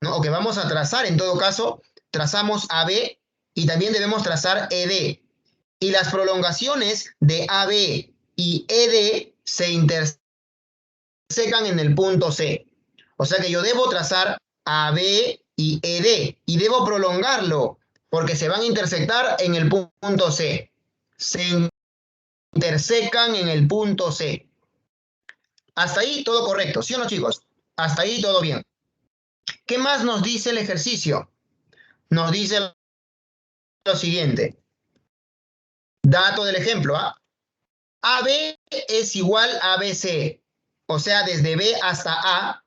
¿no? O que vamos a trazar, en todo caso, trazamos AB y también debemos trazar ED. Y las prolongaciones de AB y ED se intersecan en el punto C. O sea que yo debo trazar AB y ED y debo prolongarlo porque se van a intersectar en el punto C. Se intersecan en el punto C. Hasta ahí todo correcto, ¿sí o no, chicos? Hasta ahí todo bien. ¿Qué más nos dice el ejercicio? Nos dice lo siguiente. Dato del ejemplo, ¿ah? AB es igual a BC. O sea, desde B hasta A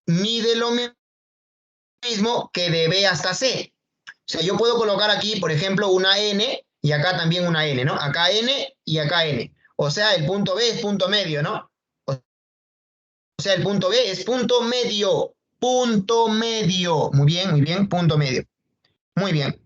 mide lo mismo que de B hasta C. O sea, yo puedo colocar aquí, por ejemplo, una N y acá también una N, ¿no? Acá N y acá N. O sea, el punto B es punto medio, ¿no? O sea, el punto B es punto medio. Punto medio. Muy bien, punto medio. Muy bien.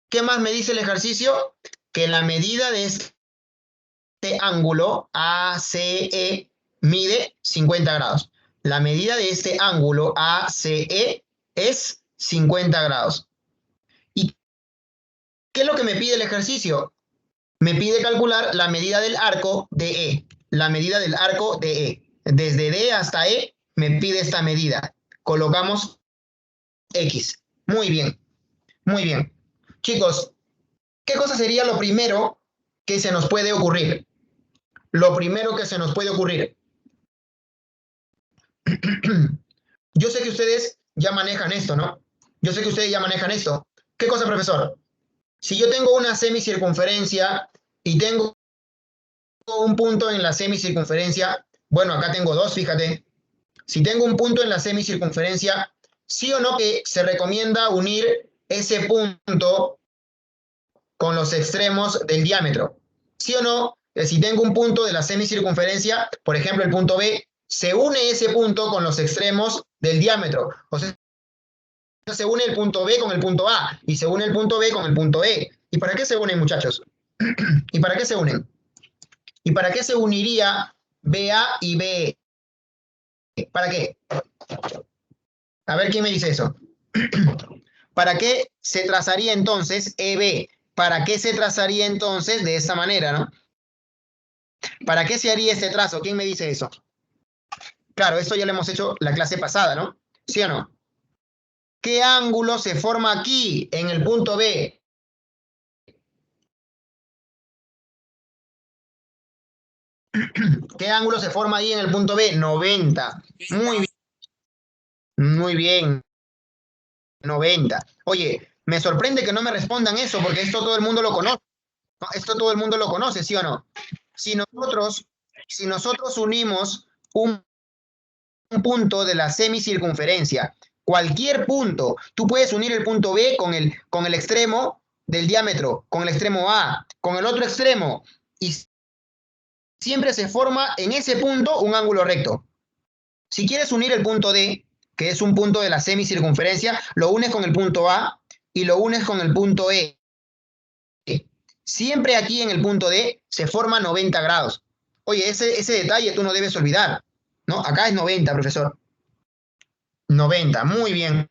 ¿Qué más me dice el ejercicio? Que la medida de este ángulo ACE mide 50 grados. La medida de este ángulo ACE es 50 grados. ¿Y qué es lo que me pide el ejercicio? Me pide calcular la medida del arco de E. La medida del arco de E. Desde D hasta E me pide esta medida. Colocamos X. Muy bien. Muy bien. Chicos, ¿qué cosa sería lo primero que se nos puede ocurrir? Lo primero que se nos puede ocurrir. Yo sé que ustedes ya manejan esto, ¿no? Yo sé que ustedes ya manejan esto. ¿Qué cosa, profesor? Si yo tengo una semicircunferencia y tengo un punto en la semicircunferencia, bueno, acá tengo dos, fíjate. Si tengo un punto en la semicircunferencia, sí o no que se recomienda unir ese punto con los extremos del diámetro. ¿Sí o no? Si tengo un punto de la semicircunferencia, por ejemplo, el punto B, se une ese punto con los extremos del diámetro. O sea, se une el punto B con el punto A y se une el punto B con el punto E. ¿Y para qué se unen, muchachos? ¿Y para qué se unen? ¿Y para qué se uniría BA y BE? ¿Para qué? A ver quién me dice eso. ¿Para qué se trazaría entonces EB? ¿Para qué se trazaría entonces de esta manera, no? ¿Para qué se haría este trazo? ¿Quién me dice eso? Claro, esto ya lo hemos hecho la clase pasada, ¿no? ¿Sí o no? ¿Qué ángulo se forma aquí, en el punto B? ¿Qué ángulo se forma ahí en el punto B? 90. Muy bien. Muy bien. 90. Oye, me sorprende que no me respondan eso, porque esto todo el mundo lo conoce. ¿No? Esto todo el mundo lo conoce, ¿sí o no? Si nosotros unimos un punto de la semicircunferencia, cualquier punto, tú puedes unir el punto B con el extremo del diámetro con el extremo A, con el otro extremo, y siempre se forma en ese punto un ángulo recto. Si quieres unir el punto D, que es un punto de la semicircunferencia, lo unes con el punto A y lo unes con el punto E. Siempre aquí en el punto D se forma 90 grados. Oye, ese detalle tú no debes olvidar, ¿no? Acá es 90, profesor. 90, muy bien.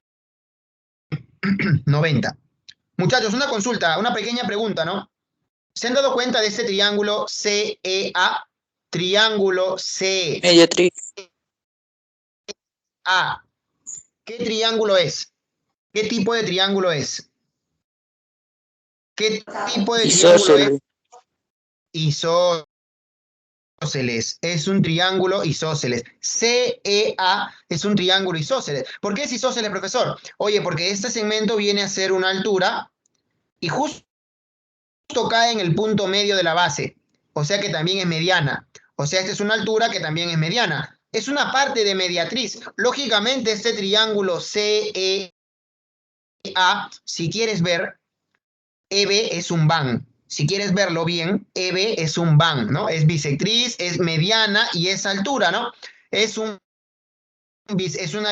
90. Muchachos, una consulta, una pequeña pregunta, ¿no? ¿Se han dado cuenta de este triángulo CEA? Triángulo CEA. Mediatriz. ¿Qué triángulo es? ¿Qué tipo de triángulo es? ¿Qué tipo de triángulo es? Isósceles. Isósceles. Es un triángulo isósceles. CEA es un triángulo isósceles. ¿Por qué es isósceles, profesor? Oye, porque este segmento viene a ser una altura y justo cae en el punto medio de la base. O sea que también es mediana. O sea, esta es una altura que también es mediana. Es una parte de mediatriz. Lógicamente, este triángulo CEA, si quieres ver, EB es un van. Si quieres verlo bien, EB es un van, ¿no? Es bisectriz, es mediana y es altura, ¿no? Es una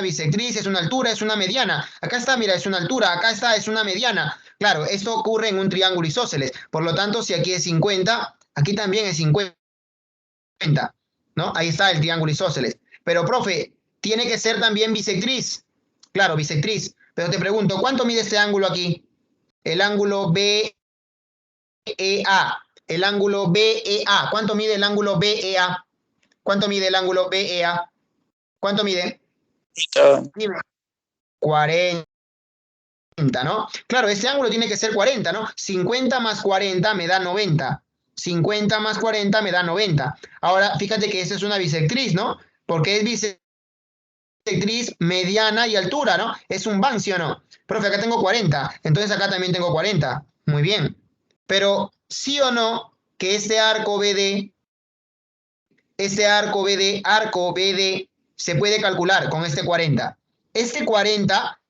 bisectriz, es una altura, es una mediana. Acá está, mira, es una altura, acá está, es una mediana. Claro, esto ocurre en un triángulo isósceles. Por lo tanto, si aquí es 50, aquí también es 50, ¿no? Ahí está el triángulo isósceles. Pero, profe, tiene que ser también bisectriz. Claro, bisectriz. Pero te pregunto, ¿cuánto mide este ángulo aquí? El ángulo BEA. El ángulo BEA. ¿Cuánto mide el ángulo BEA? ¿Cuánto mide el ángulo BEA? ¿Cuánto mide? Dime. 40, ¿no? Claro, este ángulo tiene que ser 40, ¿no? 50 más 40 me da 90. 50 más 40 me da 90. Ahora, fíjate que esta es una bisectriz, ¿no? Porque es bisectriz mediana y altura, ¿no? Es un van, ¿sí o no? Profe, acá tengo 40, entonces acá también tengo 40. Muy bien. Pero, ¿sí o no que arco BD, se puede calcular con este 40? Este 40,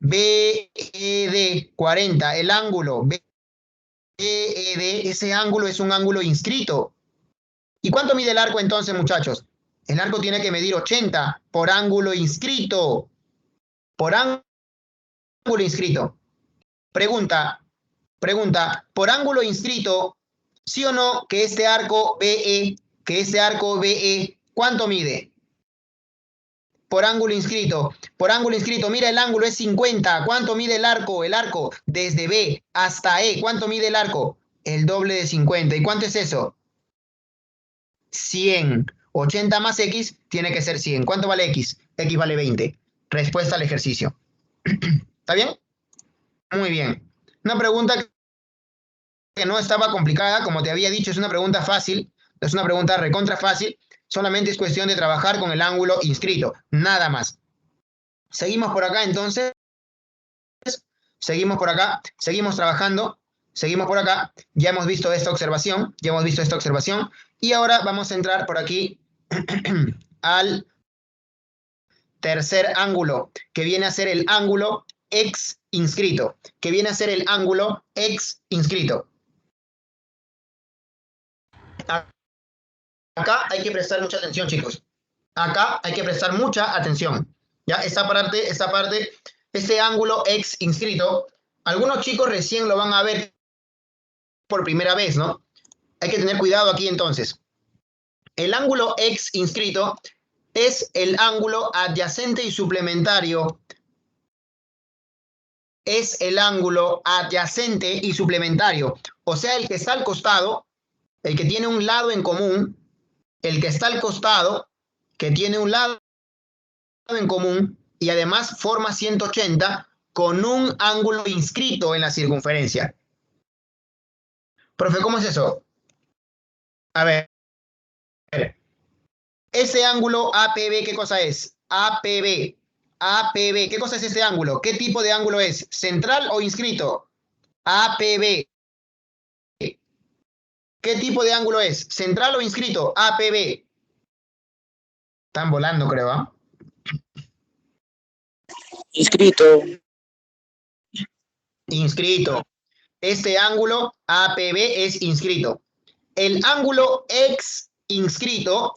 BED, 40, el ángulo BED, ese ángulo es un ángulo inscrito. ¿Y cuánto mide el arco entonces, muchachos? El arco tiene que medir 80 por ángulo inscrito. Por ángulo inscrito. Pregunta, por ángulo inscrito, ¿sí o no que este arco BE, ¿cuánto mide? Por ángulo inscrito, mira, el ángulo es 50. ¿Cuánto mide el arco? El arco desde B hasta E, ¿cuánto mide el arco? El doble de 50. ¿Y cuánto es eso? 100. 80 más X tiene que ser 100. ¿Cuánto vale X? X vale 20. Respuesta al ejercicio. ¿Está bien? Muy bien. Una pregunta que no estaba complicada, como te había dicho, es una pregunta fácil, es una pregunta recontra fácil, solamente es cuestión de trabajar con el ángulo inscrito, nada más. Seguimos por acá entonces, seguimos por acá, seguimos trabajando, seguimos por acá, ya hemos visto esta observación, y ahora vamos a entrar por aquí al tercer ángulo, que viene a ser el ángulo X inscrito, Acá hay que prestar mucha atención, chicos. Acá hay que prestar mucha atención. Ya, esta parte, este ángulo X inscrito, algunos chicos recién lo van a ver por primera vez, ¿no? Hay que tener cuidado aquí entonces. El ángulo X inscrito es el ángulo adyacente y suplementario. Es el ángulo adyacente y suplementario. O sea, el que está al costado, el que tiene un lado en común, el que está al costado, que tiene un lado en común y además forma 180 con un ángulo inscrito en la circunferencia. Profe, ¿cómo es eso? A ver, ese ángulo APB, ¿qué cosa es? APB, ¿qué cosa es este ángulo? ¿Qué tipo de ángulo es? ¿Central o inscrito? APB. ¿Qué tipo de ángulo es? ¿Central o inscrito? APB. Están volando, creo, ¿ah? Inscrito. Inscrito. Este ángulo APB es inscrito. El ángulo X inscrito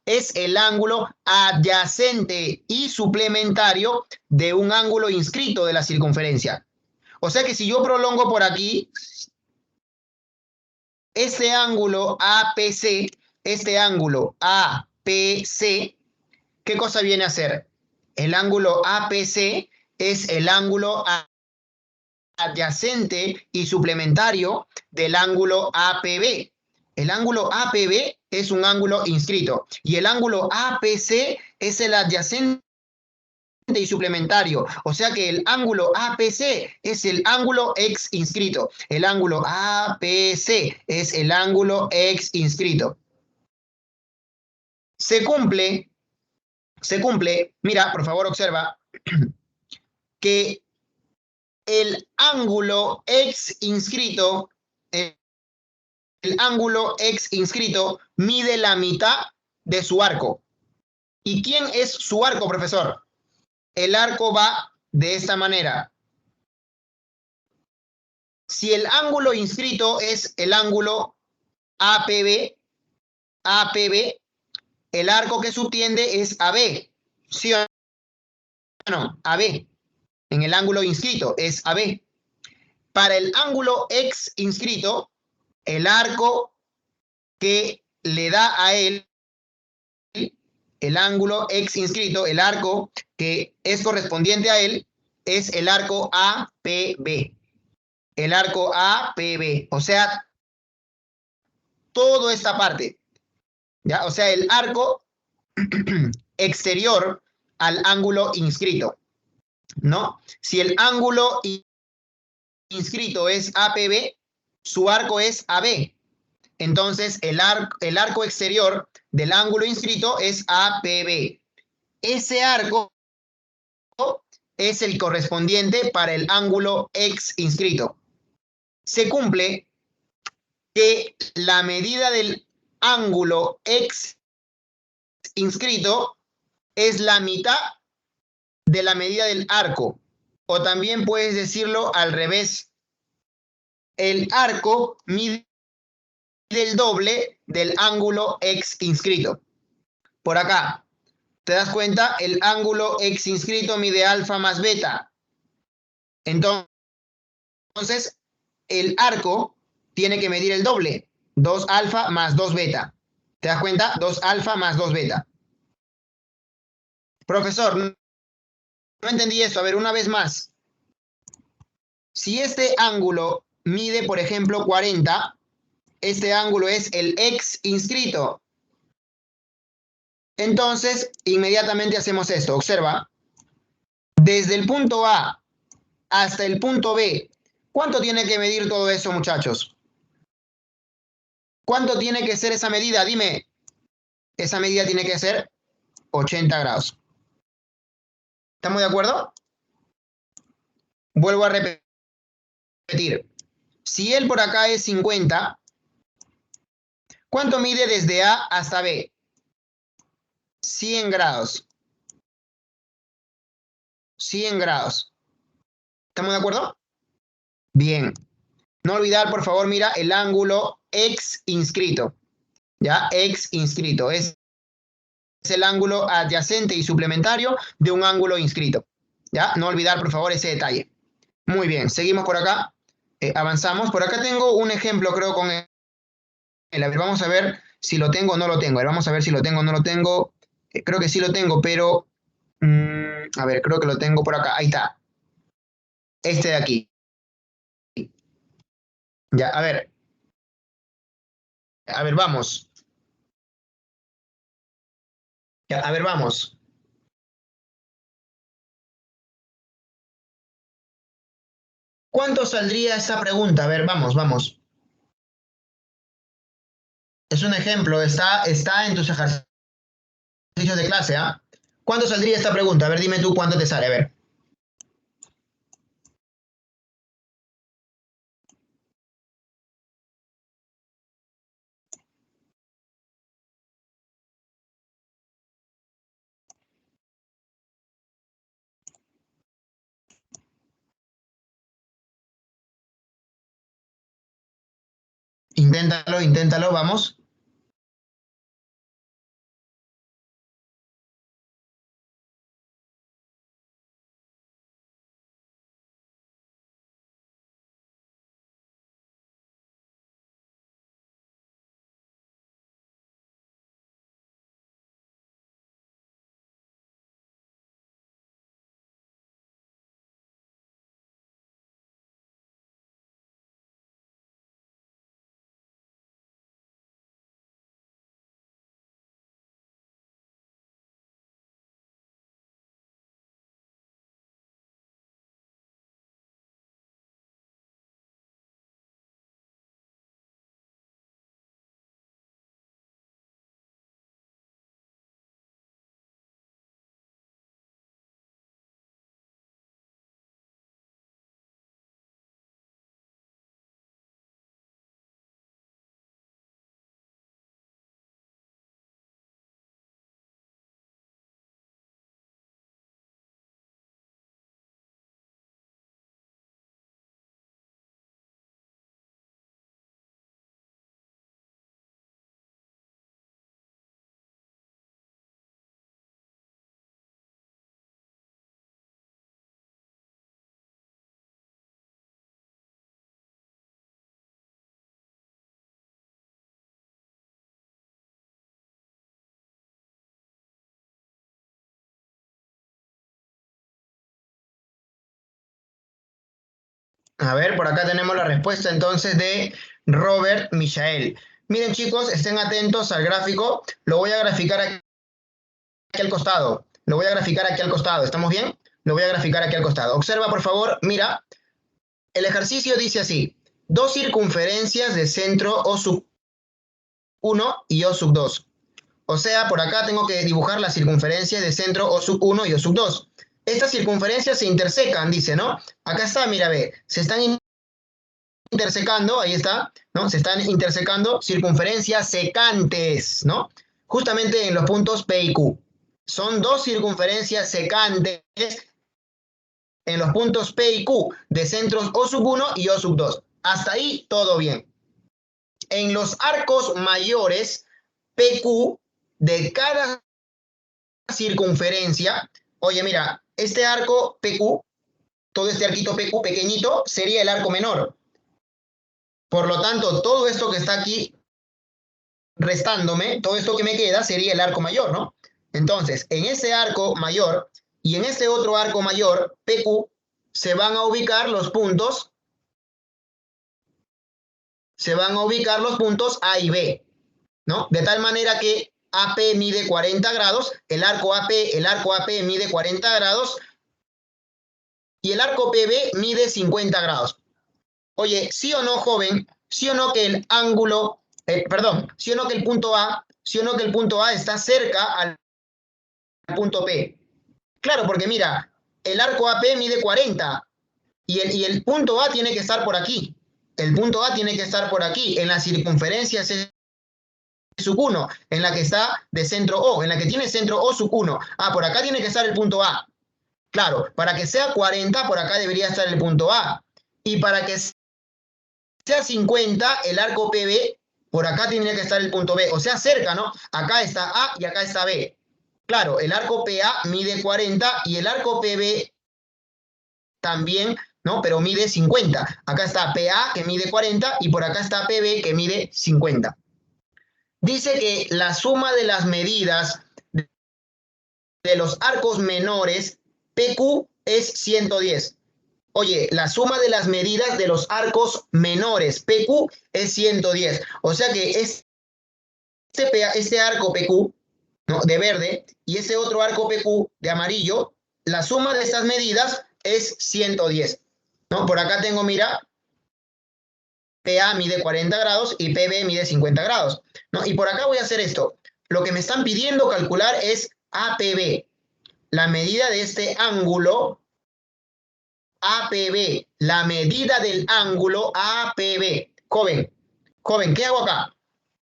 es el ángulo adyacente y suplementario de un ángulo inscrito de la circunferencia. O sea que si yo prolongo por aquí, este ángulo APC, ¿qué cosa viene a ser? El ángulo APC es el ángulo adyacente y suplementario del ángulo APB. El ángulo APB es un ángulo inscrito y el ángulo APC es el adyacente y suplementario. O sea que el ángulo APC es el ángulo X inscrito. El ángulo APC es el ángulo X inscrito. Se cumple, mira, por favor observa que el ángulo X inscrito, el ángulo X inscrito mide la mitad de su arco. ¿Y quién es su arco, profesor? El arco va de esta manera. Si el ángulo inscrito es el ángulo APB, el arco que subtiende es AB. ¿Sí o no? AB. En el ángulo inscrito es AB. Para el ángulo X inscrito, el arco que le da a él, el ángulo X inscrito, el arco que es correspondiente a él, es el arco APB. El arco APB. O sea, toda esta parte. ¿Ya? O sea, el arco exterior al ángulo inscrito. ¿No? Si el ángulo inscrito es APB, su arco es AB. Entonces, el arco exterior del ángulo inscrito es APB. Ese arco es el correspondiente para el ángulo X inscrito. Se cumple que la medida del ángulo X inscrito es la mitad de la medida del arco. O también puedes decirlo al revés. El arco mide el doble del ángulo X inscrito. Por acá, ¿te das cuenta? El ángulo X inscrito mide alfa más beta. Entonces, el arco tiene que medir el doble. 2 alfa más 2 beta. ¿Te das cuenta? 2 alfa más 2 beta. Profesor, no entendí esto. A ver, una vez más. Si este ángulo mide, por ejemplo, 40, este ángulo es el X inscrito. Entonces, inmediatamente hacemos esto. Observa. Desde el punto A hasta el punto B, ¿cuánto tiene que medir todo eso, muchachos? ¿Cuánto tiene que ser esa medida? Dime. Esa medida tiene que ser 80 grados. ¿Estamos de acuerdo? Vuelvo a repetir. Si él por acá es 50, ¿cuánto mide desde A hasta B? 100 grados. 100 grados. ¿Estamos de acuerdo? Bien. No olvidar, por favor, mira el ángulo X inscrito. ¿Ya? X inscrito. Es el ángulo adyacente y suplementario de un ángulo inscrito. ¿Ya? No olvidar, por favor, ese detalle. Muy bien. Seguimos por acá. Avanzamos. Por acá tengo un ejemplo, creo, con él. A ver, vamos a ver si lo tengo o no lo tengo. A ver, vamos a ver si lo tengo o no lo tengo. Creo que sí lo tengo, pero... a ver, creo que lo tengo por acá. Ahí está. Este de aquí. Ya, a ver. A ver, vamos. Ya, a ver, vamos. ¿Cuánto saldría esta pregunta? A ver, vamos, vamos. Es un ejemplo, está en tus ejercicios de clase, ¿ah? ¿Cuánto saldría esta pregunta? A ver, dime tú cuánto te sale, a ver. Inténtalo, vamos. A ver, por acá tenemos la respuesta entonces de Robert Michael. Miren chicos, estén atentos al gráfico. Lo voy a graficar aquí al costado. Lo voy a graficar aquí al costado. ¿Estamos bien? Lo voy a graficar aquí al costado. Observa, por favor, mira. El ejercicio dice así. Dos circunferencias de centro O sub 1 y O sub 2. O sea, por acá tengo que dibujar la circunferencia de centro O sub 1 y O sub 2. Estas circunferencias se intersecan, dice, ¿no? Acá está, mira, ve. Se están intersecando, ahí está, ¿no? Se están intersecando circunferencias secantes, ¿no? Justamente en los puntos P y Q. Son dos circunferencias secantes en los puntos P y Q de centros O sub 1 y O sub 2. Hasta ahí todo bien. En los arcos mayores PQ de cada circunferencia, oye, mira, este arco PQ, todo este arquito PQ pequeñito, sería el arco menor. Por lo tanto, todo esto que está aquí restándome, todo esto que me queda sería el arco mayor, ¿no? Entonces, en ese arco mayor y en este otro arco mayor, PQ, se van a ubicar los puntos A y B, ¿no? De tal manera que AP mide 40 grados, el arco AP mide 40 grados y el arco PB mide 50 grados. Oye, ¿sí o no, joven? ¿Sí o no que el ángulo, sí o no que el punto A, sí o no que el punto A está cerca al punto P? Claro, porque mira, el arco AP mide 40 y el punto A tiene que estar por aquí. El punto A tiene que estar por aquí, en la circunferencia C sub 1, en la que está de centro O, en la que tiene centro O sub 1. Ah, por acá tiene que estar el punto A. Claro, para que sea 40, por acá debería estar el punto A. Y para que sea 50, el arco PB, por acá tendría que estar el punto B. O sea, cerca, ¿no? Acá está A y acá está B. Claro, el arco PA mide 40 y el arco PB también, ¿no? Pero mide 50. Acá está PA que mide 40 y por acá está PB que mide 50. Dice que la suma de las medidas de los arcos menores PQ es 110. Oye, la suma de las medidas de los arcos menores PQ es 110. O sea que este arco PQ, ¿no?, de verde y ese otro arco PQ de amarillo, la suma de estas medidas es 110. ¿No? Por acá tengo, mira, PA mide 40 grados y PB mide 50 grados. ¿No? Y por acá voy a hacer esto. Lo que me están pidiendo calcular es APB, la medida de este ángulo APB, la medida del ángulo APB. Joven, ¿qué hago acá?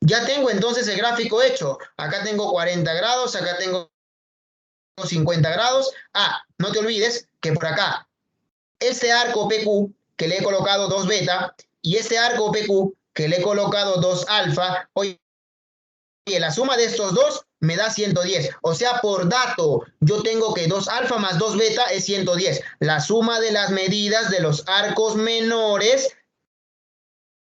Ya tengo entonces el gráfico hecho. Acá tengo 40 grados, acá tengo 50 grados. Ah, no te olvides que por acá, este arco PQ, que le he colocado 2 beta, y este arco PQ, que le he colocado 2 alfa. Oye, la suma de estos dos me da 110. O sea, por dato, yo tengo que 2 alfa más 2 beta es 110. La suma de las medidas de los arcos menores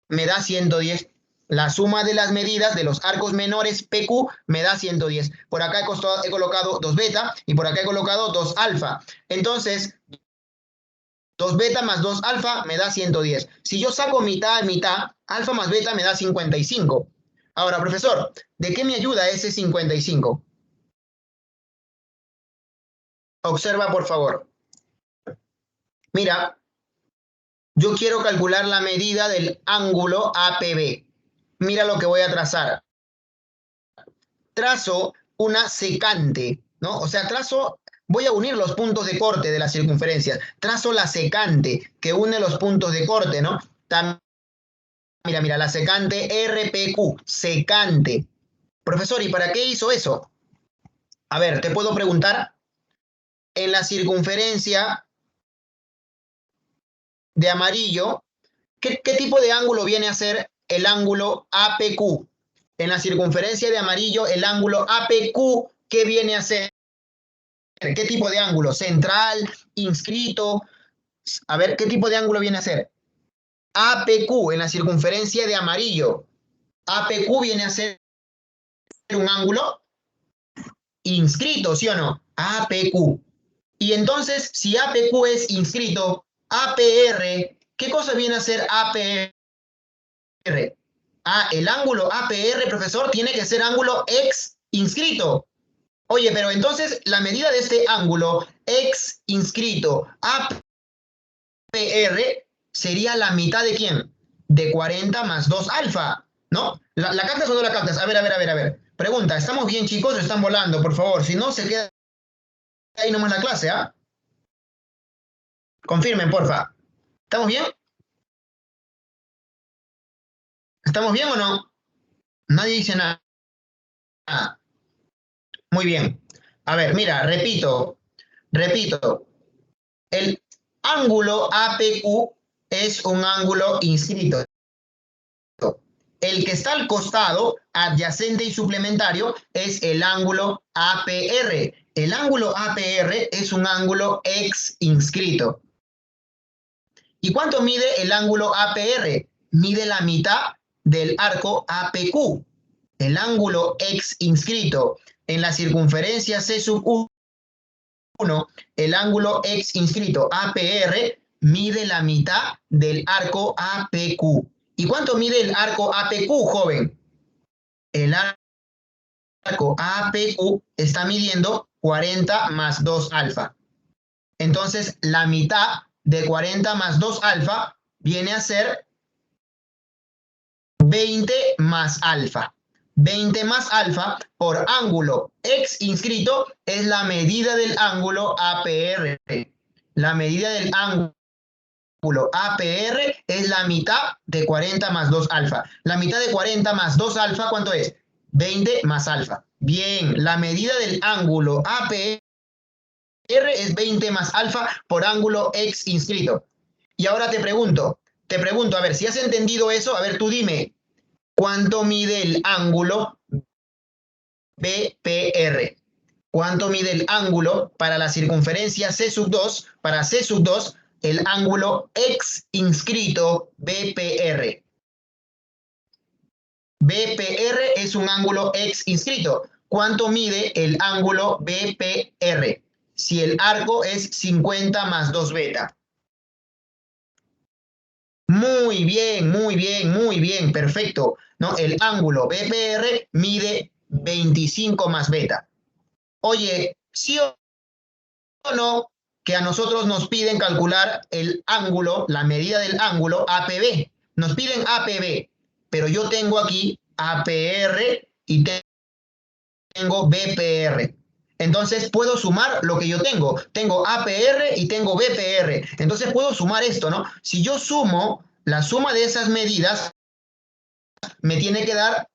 me da 110. La suma de las medidas de los arcos menores PQ me da 110. Por acá he colocado 2 beta y por acá he colocado 2 alfa. Entonces, 2 beta más 2 alfa me da 110. Si yo saco mitad, mitad, alfa más beta me da 55. Ahora, profesor, ¿de qué me ayuda ese 55? Observa, por favor. Mira, yo quiero calcular la medida del ángulo APB. Mira lo que voy a trazar. Trazo una secante, ¿no? O sea, voy a unir los puntos de corte de las circunferencias. Trazo la secante que une los puntos de corte, ¿no? Mira, la secante RPQ, secante. Profesor, ¿y para qué hizo eso? A ver, te puedo preguntar, en la circunferencia de amarillo, ¿qué tipo de ángulo viene a ser el ángulo APQ? En la circunferencia de amarillo, el ángulo APQ, ¿qué viene a ser? ¿Qué tipo de ángulo? ¿Central? ¿Inscrito? A ver, ¿qué tipo de ángulo viene a ser? APQ en la circunferencia de amarillo. APQ viene a ser un ángulo inscrito, ¿sí o no? APQ. Y entonces, si APQ es inscrito, APR, ¿qué cosa viene a ser APR? Ah, el ángulo APR, profesor, tiene que ser ángulo ex inscrito. Oye, pero entonces la medida de este ángulo ex inscrito APR sería la mitad de ¿quién? De 40 más 2 alfa, ¿no? ¿La captas o no la captas? A ver. Pregunta, ¿estamos bien, chicos, o están volando? Por favor, si no, se queda ahí nomás la clase, ¿ah? Confirmen, porfa. ¿Estamos bien? ¿Estamos bien o no? Nadie dice nada. Muy bien. A ver, mira, repito. El ángulo APQ es un ángulo inscrito. El que está al costado, adyacente y suplementario, es el ángulo APR. El ángulo APR es un ángulo ex inscrito. ¿Y cuánto mide el ángulo APR? Mide la mitad del arco APQ. El ángulo ex inscrito en la circunferencia C sub 1, el ángulo ex inscrito APR mide la mitad del arco APQ. ¿Y cuánto mide el arco APQ, joven? El arco APQ está midiendo 40 más 2 alfa. Entonces, la mitad de 40 más 2 alfa viene a ser 20 más alfa. 20 más alfa por ángulo ex inscrito es la medida del ángulo APR. La medida del ángulo APR es la mitad de 40 más 2 alfa. La mitad de 40 más 2 alfa, ¿cuánto es? 20 más alfa. Bien, la medida del ángulo APR es 20 más alfa por ángulo ex inscrito. Y ahora te pregunto, a ver, si has entendido eso, a ver, tú dime, ¿cuánto mide el ángulo BPR? ¿Cuánto mide el ángulo para la circunferencia C sub 2? Para C sub 2, el ángulo ex inscrito BPR. BPR es un ángulo ex inscrito. ¿Cuánto mide el ángulo BPR? Si el arco es 50 más 2 beta. Muy bien, perfecto. ¿No? El ángulo BPR mide 25 más beta. Oye, ¿sí o no que a nosotros nos piden calcular el ángulo, la medida del ángulo APB? Nos piden APB, pero yo tengo aquí APR y tengo BPR. Entonces puedo sumar lo que yo tengo. Tengo APR y tengo BPR. Entonces puedo sumar esto, ¿no? Si yo sumo la suma de esas medidas, me tiene que dar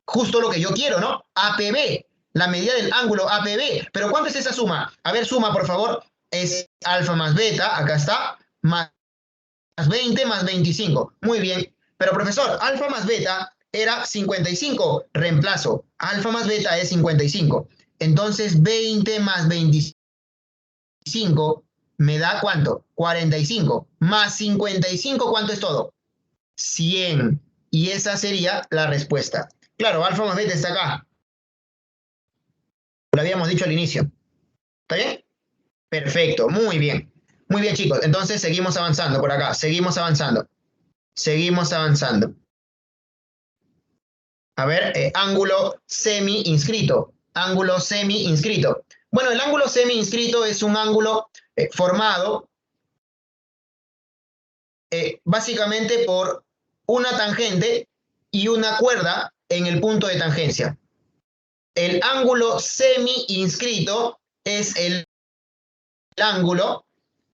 justo lo que yo quiero, ¿no? APB, la medida del ángulo APB. ¿Pero cuánto es esa suma? A ver, suma, por favor. Es alfa más beta, acá está, más 20 más 25. Muy bien. Pero profesor, alfa más beta era 55. Reemplazo. Alfa más beta es 55. Entonces 20 más 25 me da ¿cuánto? 45. Más 55, ¿cuánto es todo? 100. Y esa sería la respuesta. Claro, alfa más beta está acá. Lo habíamos dicho al inicio. ¿Está bien? Perfecto, muy bien. Muy bien, chicos. Entonces seguimos avanzando por acá. Seguimos avanzando. Seguimos avanzando. A ver, ángulo semi-inscrito. Ángulo semi-inscrito. Bueno, el ángulo semi-inscrito es un ángulo formado básicamente por una tangente y una cuerda en el punto de tangencia. El ángulo semi-inscrito es el ángulo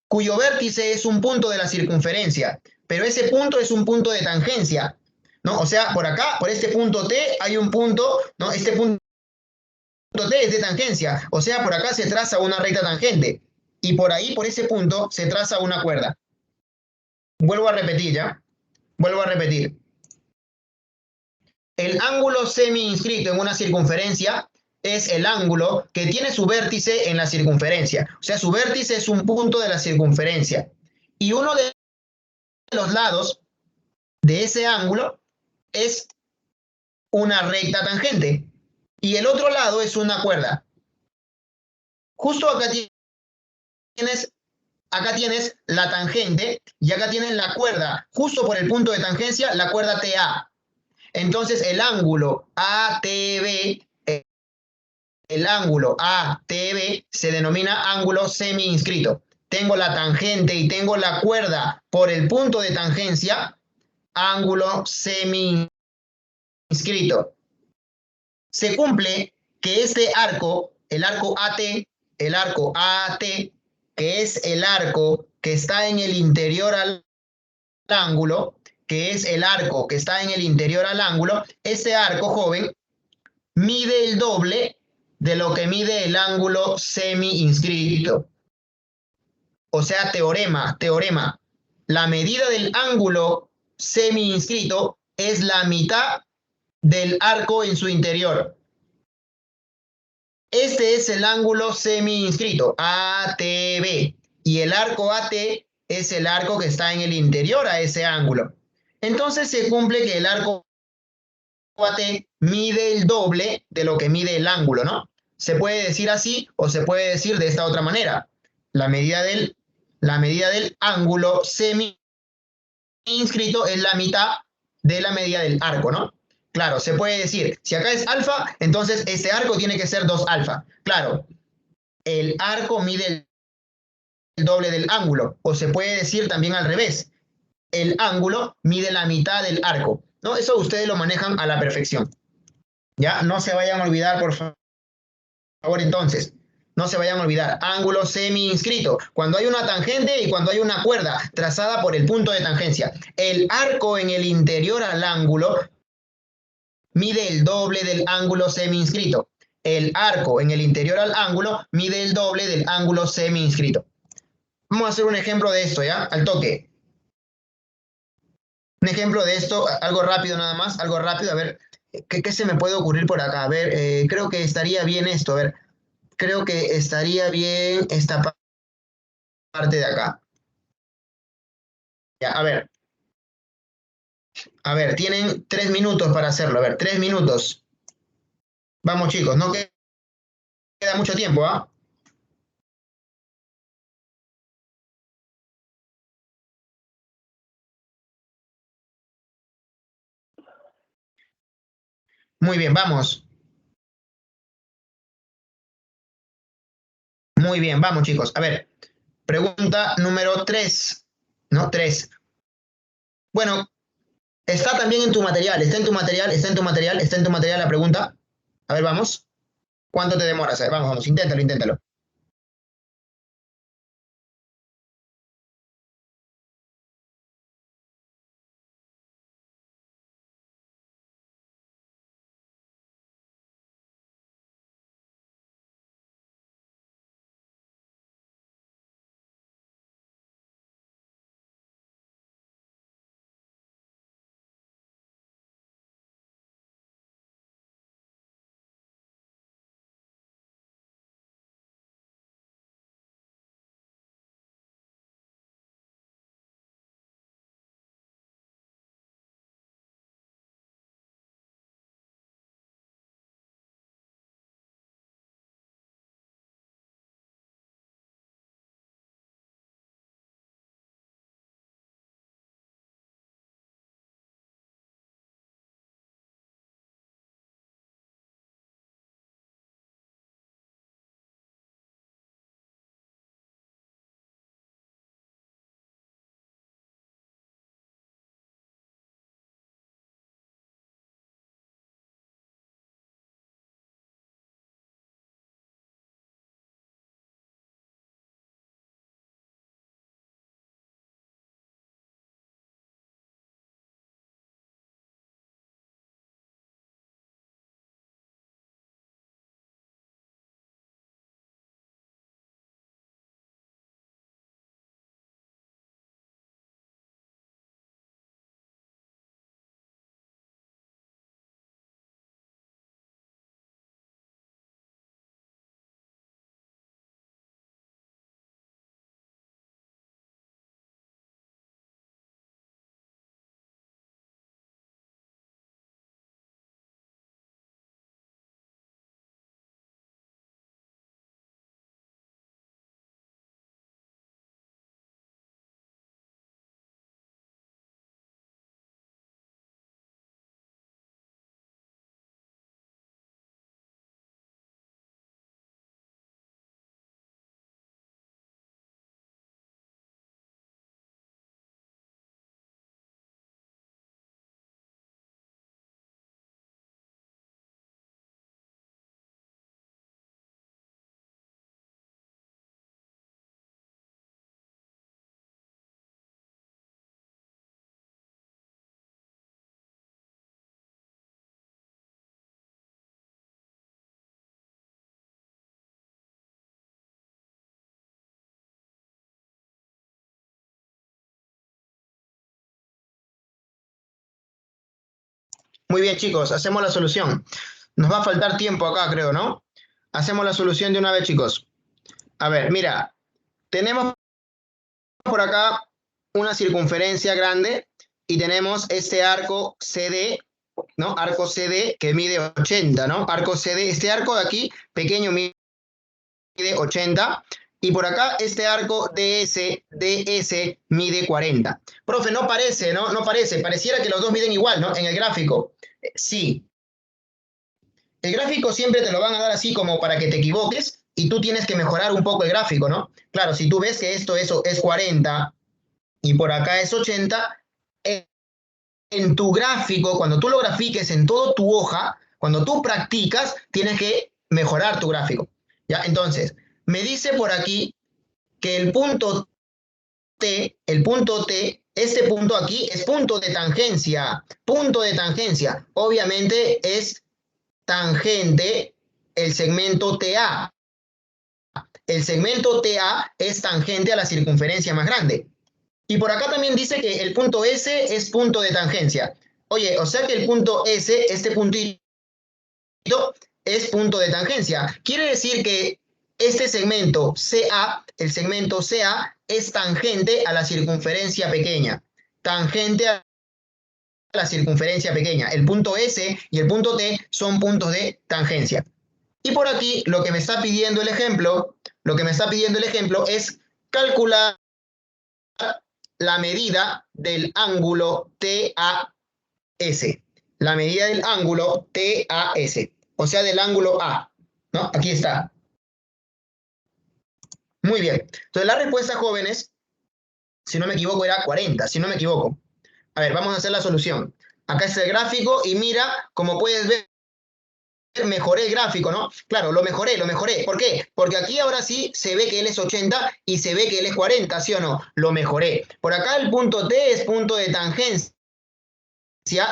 cuyo vértice es un punto de la circunferencia, pero ese punto es un punto de tangencia, ¿no? O sea, por acá, por este punto T, hay un punto, ¿no? Este punto T es de tangencia, o sea, por acá se traza una recta tangente, y por ahí, por ese punto, se traza una cuerda. Vuelvo a repetir, ¿ya? Vuelvo a repetir. El ángulo semi-inscrito en una circunferencia es el ángulo que tiene su vértice en la circunferencia. O sea, su vértice es un punto de la circunferencia. Y uno de los lados de ese ángulo es una recta tangente. Y el otro lado es una cuerda. Justo acá tienes la tangente y acá tienes la cuerda. Justo por el punto de tangencia, la cuerda TA. Entonces el ángulo ATB, el ángulo ATB se denomina ángulo semi-inscrito. Tengo la tangente y tengo la cuerda por el punto de tangencia, ángulo semi-inscrito. Se cumple que este arco, el arco AT, que es el arco que está en el interior al ángulo, que es el arco que está en el interior al ángulo, ese arco, joven, mide el doble de lo que mide el ángulo semi-inscrito. O sea, teorema. La medida del ángulo semi-inscrito es la mitad del arco en su interior. Este es el ángulo semi-inscrito, ATB, y el arco AT es el arco que está en el interior a ese ángulo. Entonces se cumple que el arco AT mide el doble de lo que mide el ángulo, ¿no? Se puede decir así o se puede decir de esta otra manera. La medida del ángulo semi-inscrito es la mitad de la medida del arco, ¿no? Claro, se puede decir, si acá es alfa, entonces este arco tiene que ser 2 alfa. Claro, el arco mide el doble del ángulo, o se puede decir también al revés, el ángulo mide la mitad del arco, ¿no? Eso ustedes lo manejan a la perfección. Ya, no se vayan a olvidar, por favor, entonces. No se vayan a olvidar, ángulo semi-inscrito, cuando hay una tangente y cuando hay una cuerda trazada por el punto de tangencia. El arco en el interior al ángulo mide el doble del ángulo semi-inscrito. El arco en el interior al ángulo mide el doble del ángulo semi-inscrito. Vamos a hacer un ejemplo de esto, ¿ya? Al toque. Un ejemplo de esto, algo rápido nada más, algo rápido, a ver, ¿qué se me puede ocurrir por acá? A ver, creo que estaría bien esto, a ver, creo que estaría bien esta parte de acá. Ya, a ver, tienen 3 minutos para hacerlo, a ver, 3 minutos. Vamos chicos, no queda mucho tiempo, ¿ah? Muy bien, vamos. Muy bien, vamos chicos. A ver, pregunta número 3, ¿no? 3. Bueno, está también en tu material, está en tu material, está en tu material, está en tu material la pregunta. A ver, vamos. ¿Cuánto te demoras? A ver, vamos, inténtalo, inténtalo. Muy bien, chicos, hacemos la solución. Nos va a faltar tiempo acá, creo, ¿no? Hacemos la solución de una vez, chicos. A ver, mira, tenemos por acá una circunferencia grande y tenemos este arco CD, ¿no? Arco CD que mide 80, ¿no? Arco CD, este arco de aquí, pequeño, mide 80. Y por acá este arco DS mide 40. Profe, no parece, ¿no? No parece. Pareciera que los dos miden igual, ¿no? En el gráfico. Sí. El gráfico siempre te lo van a dar así como para que te equivoques y tú tienes que mejorar un poco el gráfico, ¿no? Claro, si tú ves que esto es 40 y por acá es 80, en tu gráfico, cuando tú lo grafiques en toda tu hoja, cuando tú practicas, tienes que mejorar tu gráfico. ¿Ya? Entonces, me dice por aquí que el punto T, este punto aquí es punto de tangencia. Punto de tangencia. Obviamente es tangente el segmento TA. El segmento TA es tangente a la circunferencia más grande. Y por acá también dice que el punto S es punto de tangencia. Oye, o sea que el punto S, este puntito, es punto de tangencia. Quiere decir que este segmento CA, el segmento CA, es tangente a la circunferencia pequeña. Tangente a la circunferencia pequeña. El punto S y el punto T son puntos de tangencia. Y por aquí lo que me está pidiendo el ejemplo, es calcular la medida del ángulo TAS. La medida del ángulo TAS, o sea, del ángulo A, ¿no? Aquí está. Muy bien. Entonces la respuesta, jóvenes, si no me equivoco, era 40, si no me equivoco. A ver, vamos a hacer la solución. Acá está el gráfico y mira, como puedes ver, mejoré el gráfico, ¿no? Claro, lo mejoré. ¿Por qué? Porque aquí ahora sí se ve que él es 80 y se ve que él es 40, ¿sí o no? Lo mejoré. Por acá el punto T es punto de tangencia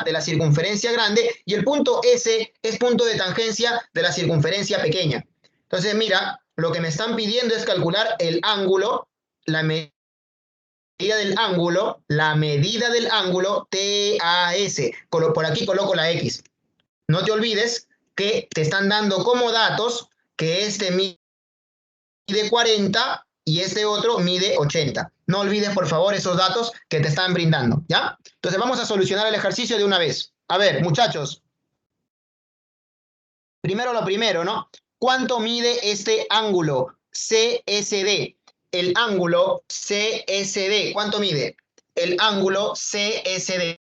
de la circunferencia grande y el punto S es punto de tangencia de la circunferencia pequeña. Entonces, mira, lo que me están pidiendo es calcular el ángulo, la medida del ángulo TAS. Por aquí coloco la X. No te olvides que te están dando como datos que este mide 40 y este otro mide 80. No olvides, por favor, esos datos que te están brindando, ¿ya? Entonces vamos a solucionar el ejercicio de una vez. A ver, muchachos. Primero lo primero, ¿no? ¿Cuánto mide este ángulo CSD? El ángulo CSD, ¿cuánto mide? El ángulo CSD.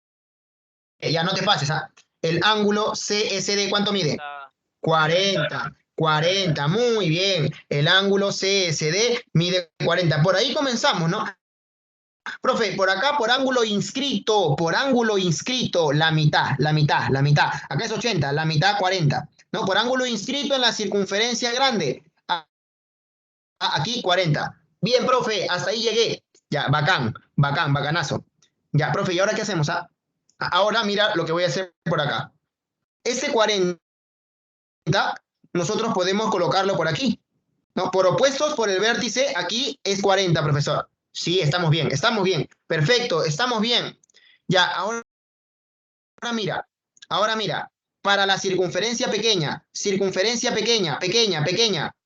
Ya no te pases, ¿ah? El ángulo CSD, ¿cuánto mide? 40. 40, muy bien. El ángulo CSD mide 40. Por ahí comenzamos, ¿no? Profe, por acá, por ángulo inscrito, la mitad. Acá es 80, la mitad 40. ¿No? Por ángulo inscrito en la circunferencia grande. Aquí 40. Bien, profe, hasta ahí llegué. Ya, bacanazo. Ya, profe, ¿y ahora qué hacemos? Ahora mira lo que voy a hacer por acá. Este 40 nosotros podemos colocarlo por aquí, ¿no? Por opuestos, por el vértice, aquí es 40, profesor. Sí, estamos bien. Perfecto, estamos bien. Ya, ahora mira, para la circunferencia pequeña, pequeña.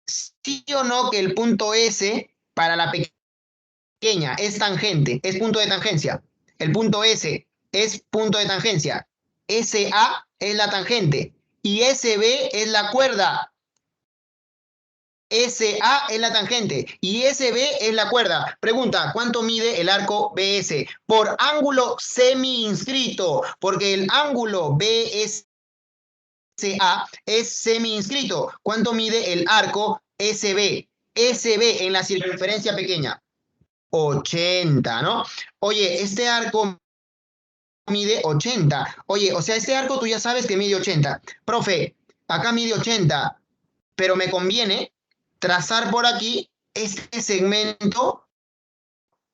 ¿Sí o no que el punto S para la pequeña es tangente, es punto de tangencia? El punto S es punto de tangencia. SA es la tangente y SB es la cuerda. SA es la tangente y SB es la cuerda. Pregunta, ¿cuánto mide el arco BS? Por ángulo semi-inscrito, porque el ángulo BSA es semi-inscrito. ¿Cuánto mide el arco SB? SB en la circunferencia pequeña. 80, ¿no? Oye, este arco mide 80. Oye, o sea, este arco tú ya sabes que mide 80. Profe, acá mide 80, pero me conviene trazar por aquí este segmento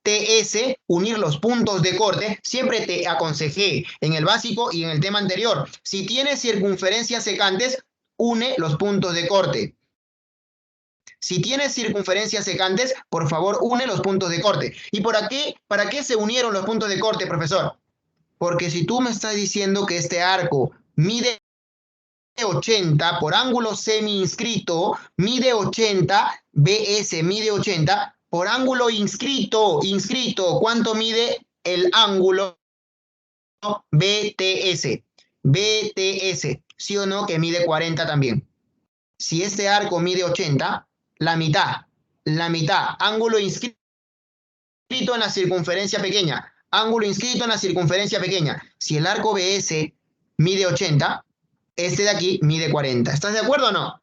TS, unir los puntos de corte. Siempre te aconsejé en el básico y en el tema anterior. Si tienes circunferencias secantes, une los puntos de corte. Si tienes circunferencias secantes, por favor, une los puntos de corte. ¿Y por aquí, para qué se unieron los puntos de corte, profesor? Porque si tú me estás diciendo que este arco mide 80 por ángulo semi-inscrito, mide 80, BS mide 80, por ángulo inscrito, ¿cuánto mide el ángulo BTS? BTS, ¿sí o no? Que mide 40 también. Si este arco mide 80, la mitad, ángulo inscrito en la circunferencia pequeña, ángulo inscrito en la circunferencia pequeña. Si el arco BS mide 80, este de aquí mide 40. ¿Estás de acuerdo o no?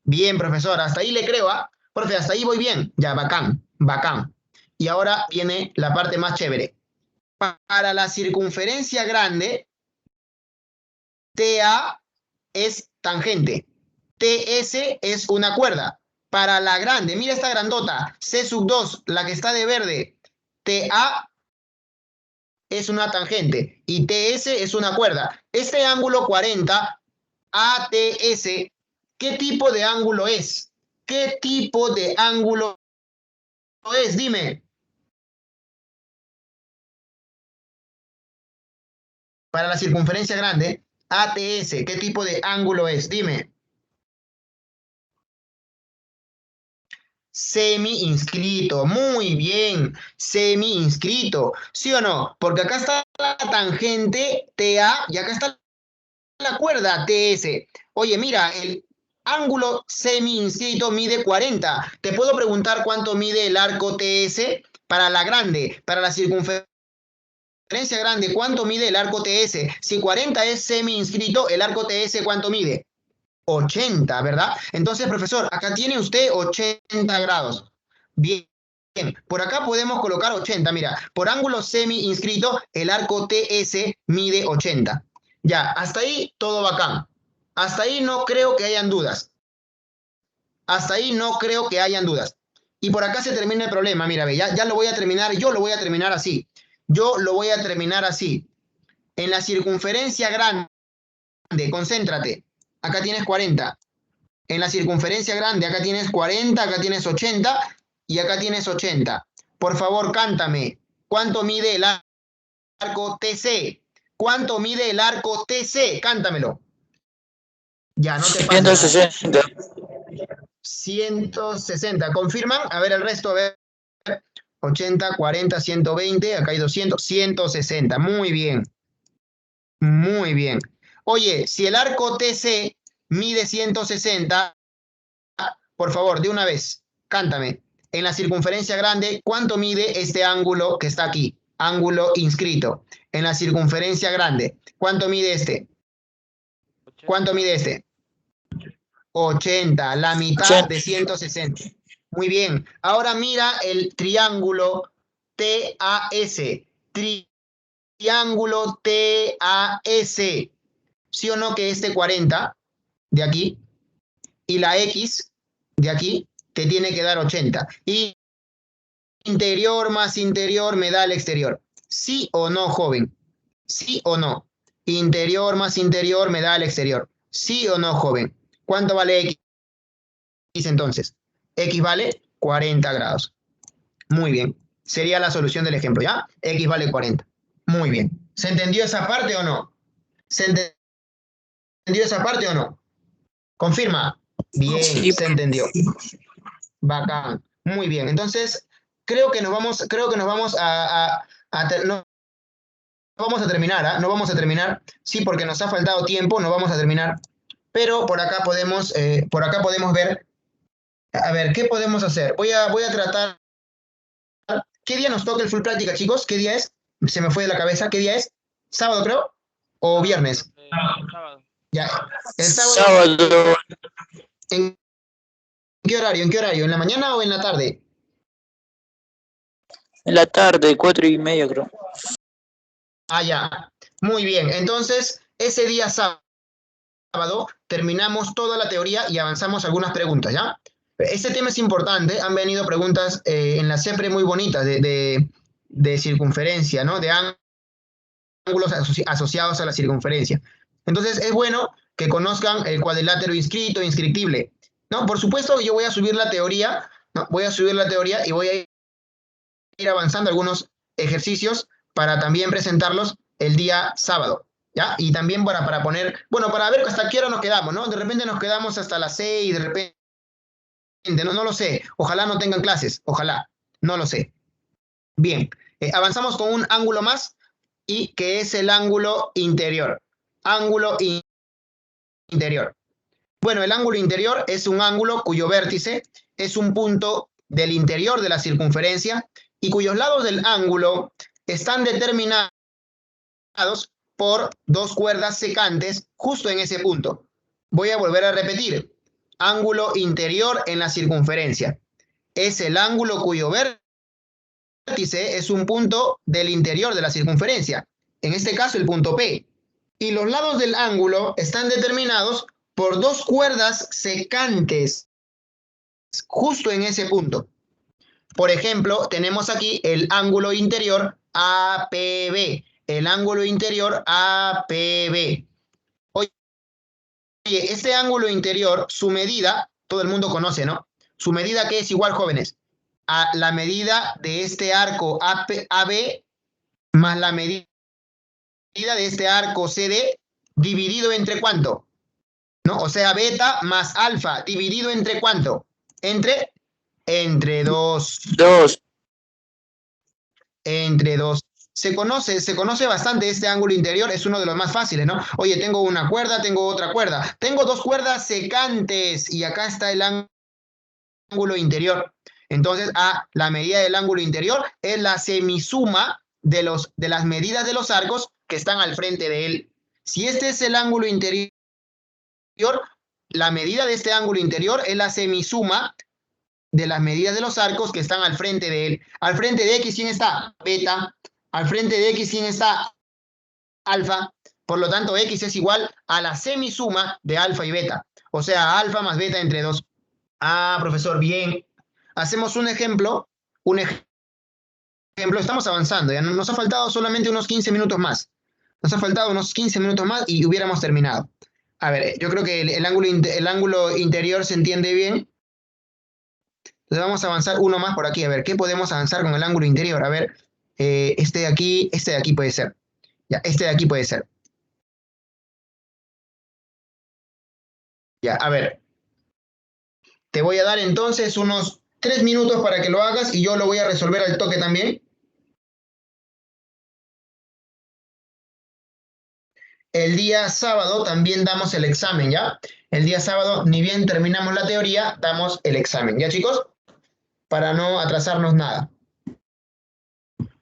Bien, profesor, hasta ahí le creo, ¿ah? Profe, hasta ahí voy bien. Ya, bacán, bacán. Y ahora viene la parte más chévere. Para la circunferencia grande, TA es tangente. TS es una cuerda. Para la grande, mira esta grandota, C2, la que está de verde, TA es una tangente y TS es una cuerda. Este ángulo 40, ATS, ¿qué tipo de ángulo es? ¿Qué tipo de ángulo es? Dime. Para la circunferencia grande, ATS, ¿qué tipo de ángulo es? Dime. Semi-inscrito, muy bien, semi-inscrito, ¿sí o no? Porque acá está la tangente TA y acá está la cuerda TS. Oye, mira, el ángulo semi-inscrito mide 40. ¿Te puedo preguntar cuánto mide el arco TS? Para la grande, para la circunferencia grande, ¿cuánto mide el arco TS? Si 40 es semi-inscrito, ¿el arco TS cuánto mide? 80, ¿verdad? Entonces, profesor, acá tiene usted 80 grados. Bien, por acá podemos colocar 80, mira, por ángulo semi inscrito, el arco TS mide 80. Ya, hasta ahí todo bacán. Hasta ahí no creo que hayan dudas. Hasta ahí no creo que hayan dudas. Y por acá se termina el problema, mira, ve, ya lo voy a terminar, yo lo voy a terminar así. Yo lo voy a terminar así. En la circunferencia grande, concéntrate. Acá tienes 40. En la circunferencia grande, acá tienes 40, acá tienes 80 y acá tienes 80. Por favor, cántame. ¿Cuánto mide el arco TC? ¿Cuánto mide el arco TC? Cántamelo. Ya, no te pases. 160. 160. ¿Confirman? A ver el resto, a ver. 80, 40, 120, acá hay 200, 160. Muy bien. Muy bien. Oye, si el arco TC mide 160, por favor, de una vez, cántame. En la circunferencia grande, ¿cuánto mide este ángulo que está aquí? Ángulo inscrito. En la circunferencia grande, ¿cuánto mide este? ¿Cuánto mide este? 80, la mitad de 160. Muy bien. Ahora mira el triángulo TAS. Triángulo TAS. ¿Sí o no que este 40 de aquí y la X de aquí te tiene que dar 80? Y interior más interior me da el exterior. ¿Sí o no, joven? ¿Sí o no? Interior más interior me da el exterior. ¿Sí o no, joven? ¿Cuánto vale X entonces? X vale 40 grados. Muy bien. Sería la solución del ejemplo, ¿ya? X vale 40. Muy bien. ¿Se entendió esa parte o no? ¿Se entendió esa parte o no? Confirma. Bien, Sí. se entendió. Bacán. Muy bien. Entonces, creo que nos vamos no vamos a terminar, ¿ah? No vamos a terminar. Sí, porque nos ha faltado tiempo, no vamos a terminar. Pero por acá podemos ver. A ver, ¿qué podemos hacer? Voy a tratar. ¿Qué día nos toca el full práctica, chicos? ¿Qué día es? Se me fue de la cabeza. ¿Qué día es? ¿Sábado, creo? ¿O viernes? Sábado. Ya. El sábado. Sábado. ¿En qué horario? ¿En qué horario? ¿En la mañana o en la tarde? En la tarde, 4:30, creo. Ah, ya. Muy bien. Entonces, ese día sábado terminamos toda la teoría y avanzamos algunas preguntas, ¿ya? Este tema es importante. Han venido preguntas en la CEPRE muy bonitas de circunferencia, ¿no? De ángulos asociados a la circunferencia. Entonces, es bueno que conozcan el cuadrilátero inscrito, inscriptible, ¿no? Por supuesto, yo voy a subir la teoría, ¿no? Voy a subir la teoría y voy a ir avanzando algunos ejercicios para también presentarlos el día sábado, ¿ya? Y también para poner, bueno, para ver hasta qué hora nos quedamos, ¿no? De repente nos quedamos hasta las 6, de repente, no lo sé. Ojalá no tengan clases, ojalá, no lo sé. Bien, avanzamos con un ángulo más y que es el ángulo interior. Ángulo interior. Bueno, el ángulo interior es un ángulo cuyo vértice es un punto del interior de la circunferencia y cuyos lados del ángulo están determinados por dos cuerdas secantes justo en ese punto. Voy a volver a repetir. Ángulo interior en la circunferencia. Es el ángulo cuyo vértice es un punto del interior de la circunferencia. En este caso, el punto P. Y los lados del ángulo están determinados por dos cuerdas secantes justo en ese punto. Por ejemplo, tenemos aquí el ángulo interior APB. El ángulo interior APB. Oye, este ángulo interior, su medida, todo el mundo conoce, ¿no? Su medida, ¿qué es igual, jóvenes? A la medida de este arco AB más la medida de este arco CD dividido entre ¿cuánto? ¿No? O sea, beta más alfa dividido entre ¿cuánto? Entre 2. 2. Entre 2. Se conoce bastante este ángulo interior, es uno de los más fáciles, ¿no? Oye, tengo una cuerda, tengo otra cuerda. Tengo dos cuerdas secantes y acá está el ángulo interior. Entonces, la medida del ángulo interior es la semisuma de las medidas de los arcos que están al frente de él. Si este es el ángulo interior, la medida de este ángulo interior es la semisuma de las medidas de los arcos que están al frente de él. Al frente de X, ¿quién está? Beta. Al frente de X, ¿quién está? Alfa. Por lo tanto, X es igual a la semisuma de alfa y beta. O sea, alfa más beta entre 2. Profesor, bien. Hacemos un ejemplo. Estamos avanzando. Ya nos ha faltado solamente unos 15 minutos más. Nos ha faltado unos 15 minutos más y hubiéramos terminado. A ver, yo creo que el ángulo interior se entiende bien. Entonces vamos a avanzar uno más por aquí. A ver, ¿qué podemos avanzar con el ángulo interior? A ver, este de aquí puede ser. Ya, este de aquí puede ser. Ya, a ver. Te voy a dar entonces unos 3 minutos para que lo hagas y yo lo voy a resolver al toque también. El día sábado también damos el examen, ¿ya? El día sábado, ni bien terminamos la teoría, damos el examen, ¿ya, chicos? Para no atrasarnos nada.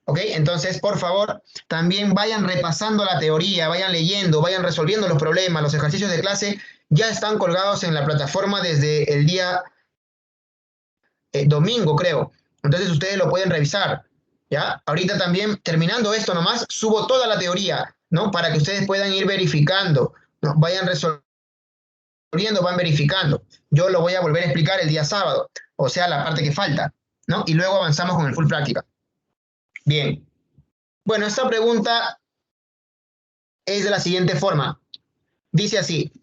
¿Ok? Entonces, por favor, también vayan repasando la teoría, vayan leyendo, vayan resolviendo los problemas, los ejercicios de clase ya están colgados en la plataforma desde el día domingo, creo. Entonces, ustedes lo pueden revisar, ¿ya? Ahorita también, terminando esto nomás, subo toda la teoría, ¿no? Para que ustedes puedan ir verificando, ¿no? Vayan resolviendo, van verificando. Yo lo voy a volver a explicar el día sábado, o sea, la parte que falta, ¿no? Y luego avanzamos con el full práctica. Bien. Bueno, esta pregunta es de la siguiente forma. Dice así.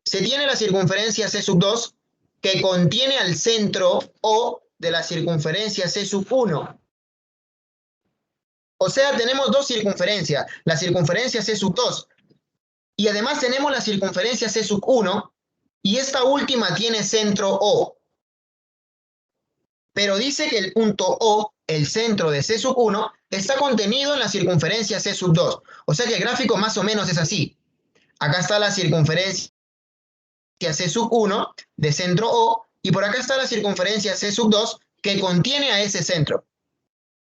Se tiene la circunferencia C2 que contiene al centro O de la circunferencia C1. O sea, tenemos dos circunferencias. La circunferencia C2. Y además tenemos la circunferencia C1. Y esta última tiene centro O. Pero dice que el punto O, el centro de C1, está contenido en la circunferencia C2. O sea que el gráfico más o menos es así. Acá está la circunferencia C1 de centro O y por acá está la circunferencia C2 que contiene a ese centro.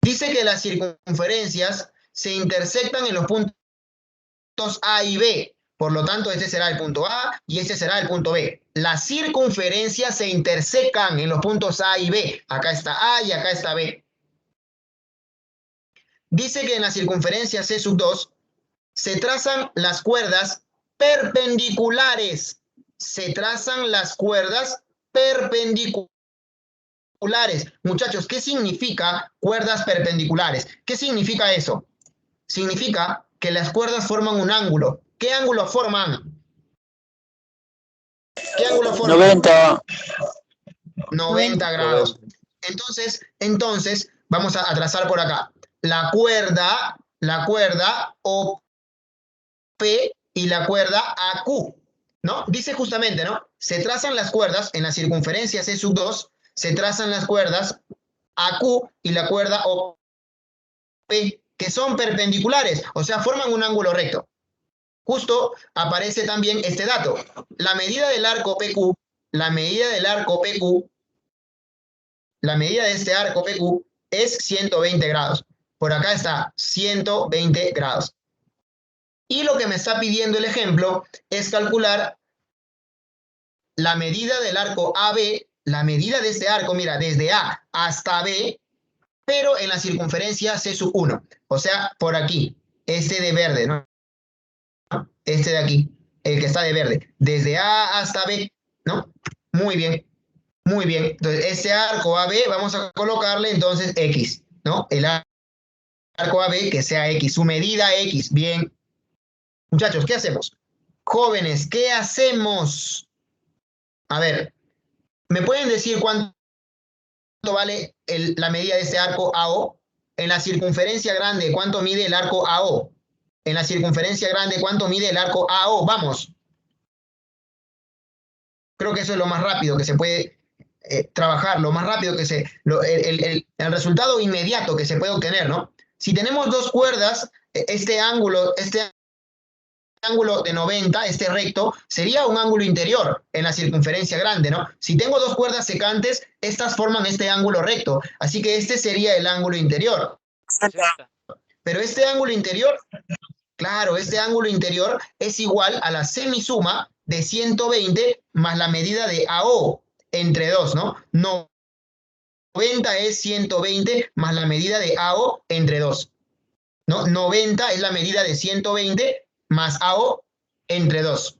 Dice que las circunferencias se intersectan en los puntos A y B. Por lo tanto, este será el punto A y este será el punto B. Las circunferencias se intersecan en los puntos A y B. Acá está A y acá está B. Dice que en la circunferencia C2 se trazan las cuerdas perpendiculares. Se trazan las cuerdas perpendiculares. Muchachos, ¿qué significa cuerdas perpendiculares? ¿Qué significa eso? Significa que las cuerdas forman un ángulo. ¿Qué ángulo forman? ¿Qué ángulo forman? 90 grados. Entonces, vamos a trazar por acá. La cuerda la cuerda OP y la cuerda AQ, ¿no? Dice justamente, ¿no? Se trazan las cuerdas en la circunferencia C sub 2, se trazan las cuerdas AQ y la cuerda OP, que son perpendiculares, o sea, forman un ángulo recto. Justo aparece también este dato. La medida del arco PQ, la medida del arco PQ, la medida de este arco PQ es 120 grados. Por acá está 120 grados. Y lo que me está pidiendo el ejemplo es calcular la medida del arco AB, la medida de este arco, mira, desde A hasta B, pero en la circunferencia C sub 1. O sea, por aquí, este de verde, ¿no? Este de aquí, el que está de verde, desde A hasta B, ¿no? Muy bien, muy bien. Entonces, este arco AB vamos a colocarle entonces X, ¿no? El arco AB que sea X, su medida X, bien. Muchachos, ¿qué hacemos? Jóvenes, ¿qué hacemos? A ver, ¿me pueden decir cuánto vale la medida de este arco AO? En la circunferencia grande, ¿cuánto mide el arco AO? En la circunferencia grande, ¿cuánto mide el arco AO? Vamos. Creo que eso es lo más rápido que se puede trabajar, lo más rápido que el resultado inmediato que se puede obtener, ¿no? Si tenemos dos cuerdas, este ángulo de 90, este recto, sería un ángulo interior en la circunferencia grande, ¿no? Si tengo dos cuerdas secantes, estas forman este ángulo recto, así que este sería el ángulo interior. Pero este ángulo interior, claro, este ángulo interior es igual a la semisuma de 120 más la medida de AO entre 2, ¿no? 90 es 120 más la medida de AO entre 2, ¿no? 90 es la medida de 120 más AO entre 2.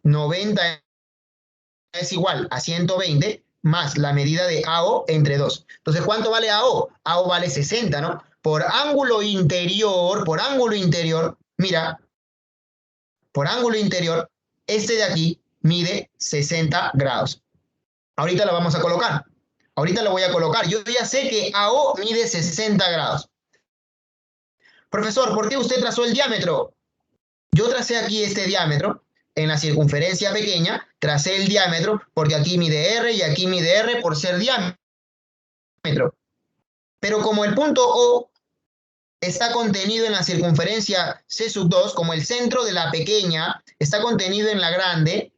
90 es igual a 120 más la medida de AO entre 2. Entonces, ¿cuánto vale AO? AO vale 60, ¿no? Por ángulo interior, mira, por ángulo interior, este de aquí mide 60 grados. Ahorita lo vamos a colocar. Ahorita lo voy a colocar. Yo ya sé que AO mide 60 grados. Profesor, ¿por qué usted trazó el diámetro? Yo tracé aquí este diámetro en la circunferencia pequeña, tracé el diámetro porque aquí mide R y aquí mide R por ser diámetro. Pero como el punto O está contenido en la circunferencia C sub 2, como el centro de la pequeña está contenido en la grande,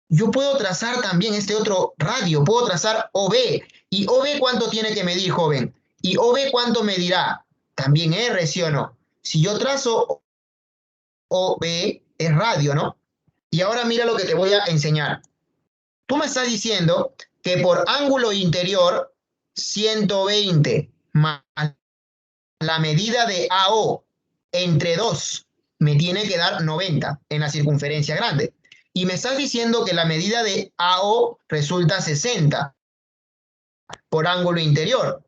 yo puedo trazar también este otro radio, puedo trazar OB. ¿Y OB cuánto tiene que medir, joven? ¿Y OB cuánto medirá? También R, ¿sí o no? Si yo trazo OB, es radio, ¿no? Y ahora mira lo que te voy a enseñar. Tú me estás diciendo que por ángulo interior, 120 más la medida de AO entre 2 me tiene que dar 90 en la circunferencia grande. Y me estás diciendo que la medida de AO resulta 60 por ángulo interior.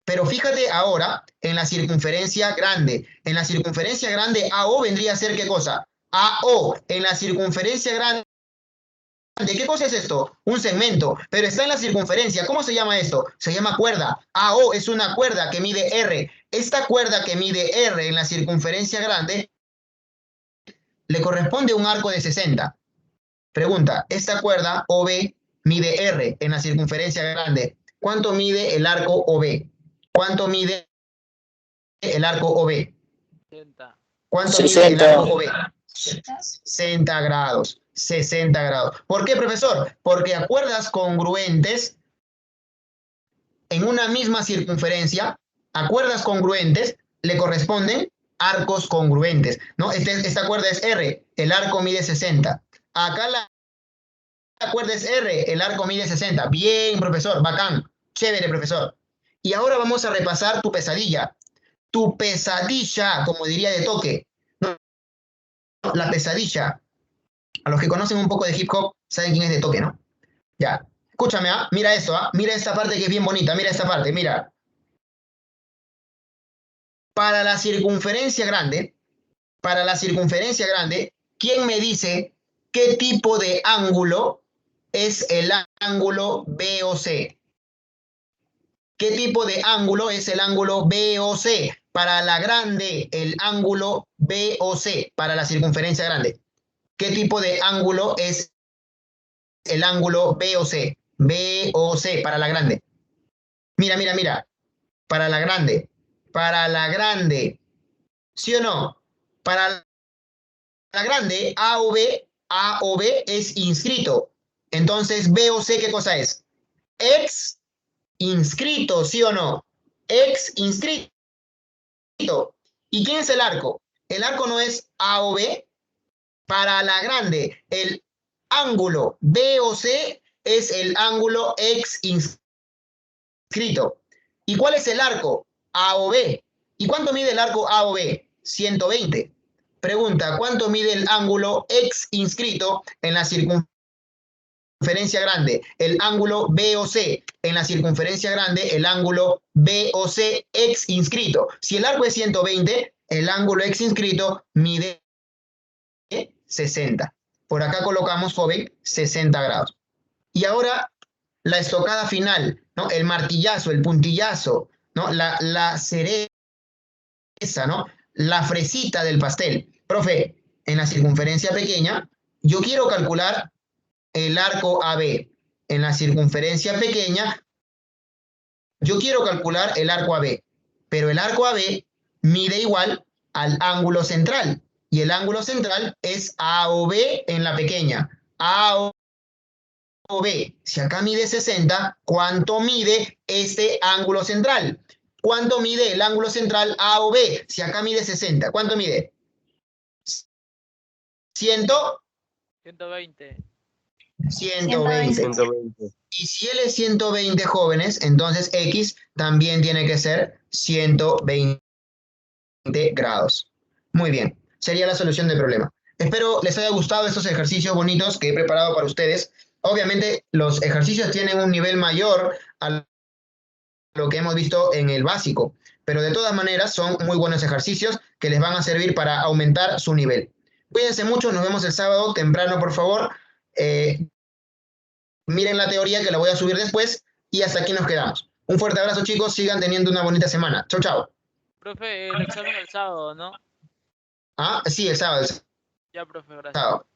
Pero fíjate ahora en la circunferencia grande. En la circunferencia grande AO vendría a ser ¿qué cosa? AO en la circunferencia grande. ¿Qué cosa es esto? Un segmento, pero está en la circunferencia. ¿Cómo se llama esto? Se llama cuerda. AO es una cuerda que mide R. Esta cuerda que mide R en la circunferencia grande le corresponde un arco de 60. Pregunta, esta cuerda OB mide R en la circunferencia grande. ¿Cuánto mide el arco OB? ¿Cuánto mide el arco OB? 60. ¿Cuánto mide el arco OB? 60 grados. 60 grados. ¿Por qué, profesor? Porque a cuerdas congruentes en una misma circunferencia, a cuerdas congruentes le corresponden arcos congruentes, ¿no? Esta cuerda es R, el arco mide 60. Acá la cuerda es R, el arco mide 60. Bien, profesor, bacán, chévere, profesor. Y ahora vamos a repasar tu pesadilla. Tu pesadilla, como diría de Toque. No, la pesadilla. A los que conocen un poco de hip hop, saben quién es de Toque, ¿no? Ya. Escúchame, ¿ah? Mira esto, ¿ah? Mira esta parte que es bien bonita, mira esta parte, mira. Para la circunferencia grande, ¿quién me dice qué tipo de ángulo es el ángulo BOC? ¿Qué tipo de ángulo es el ángulo BOC? para la grande el ángulo BOC, para la circunferencia grande? ¿Qué tipo de ángulo es el ángulo BOC? BOC para la grande. Mira, mira, mira. Para la grande. Para la grande. ¿Sí o no? Para la grande, A o B es inscrito. Entonces, BOC, ¿qué cosa es? Ex inscrito, ¿sí o no? Ex inscrito. ¿Y quién es el arco? El arco no es A o B. Para la grande, el ángulo BOC es el ángulo ex inscrito. ¿Y cuál es el arco? A o B. ¿Y cuánto mide el arco A o B? 120. Pregunta, ¿cuánto mide el ángulo ex inscrito en la circunferencia grande? El ángulo BOC en la circunferencia grande, el ángulo BOC ex inscrito. Si el arco es 120, el ángulo ex inscrito mide 60. Por acá colocamos, joven, 60 grados. Y ahora la estocada final, ¿no? El martillazo, el puntillazo, ¿no? La cereza, ¿no? La fresita del pastel. Profe, en la circunferencia pequeña, yo quiero calcular el arco AB. En la circunferencia pequeña, yo quiero calcular el arco AB. Pero el arco AB mide igual al ángulo central. Y el ángulo central es A o B en la pequeña. A o B. Si acá mide 60, ¿cuánto mide este ángulo central? ¿Cuánto mide el ángulo central A o B? Si acá mide 60, ¿cuánto mide? 120. 120. Y si él es 120 jóvenes, entonces X también tiene que ser 120 grados. Muy bien, sería la solución del problema. Espero les haya gustado estos ejercicios bonitos que he preparado para ustedes. Obviamente los ejercicios tienen un nivel mayor a lo que hemos visto en el básico, pero de todas maneras son muy buenos ejercicios que les van a servir para aumentar su nivel. Cuídense mucho, nos vemos el sábado temprano, por favor. Miren la teoría que la voy a subir después y hasta aquí nos quedamos. Un fuerte abrazo, chicos, sigan teniendo una bonita semana. Chau, chau. Profe, el examen el sábado, ¿no? Ah, sí, el sábado. Ya, profe, gracias. Sábado.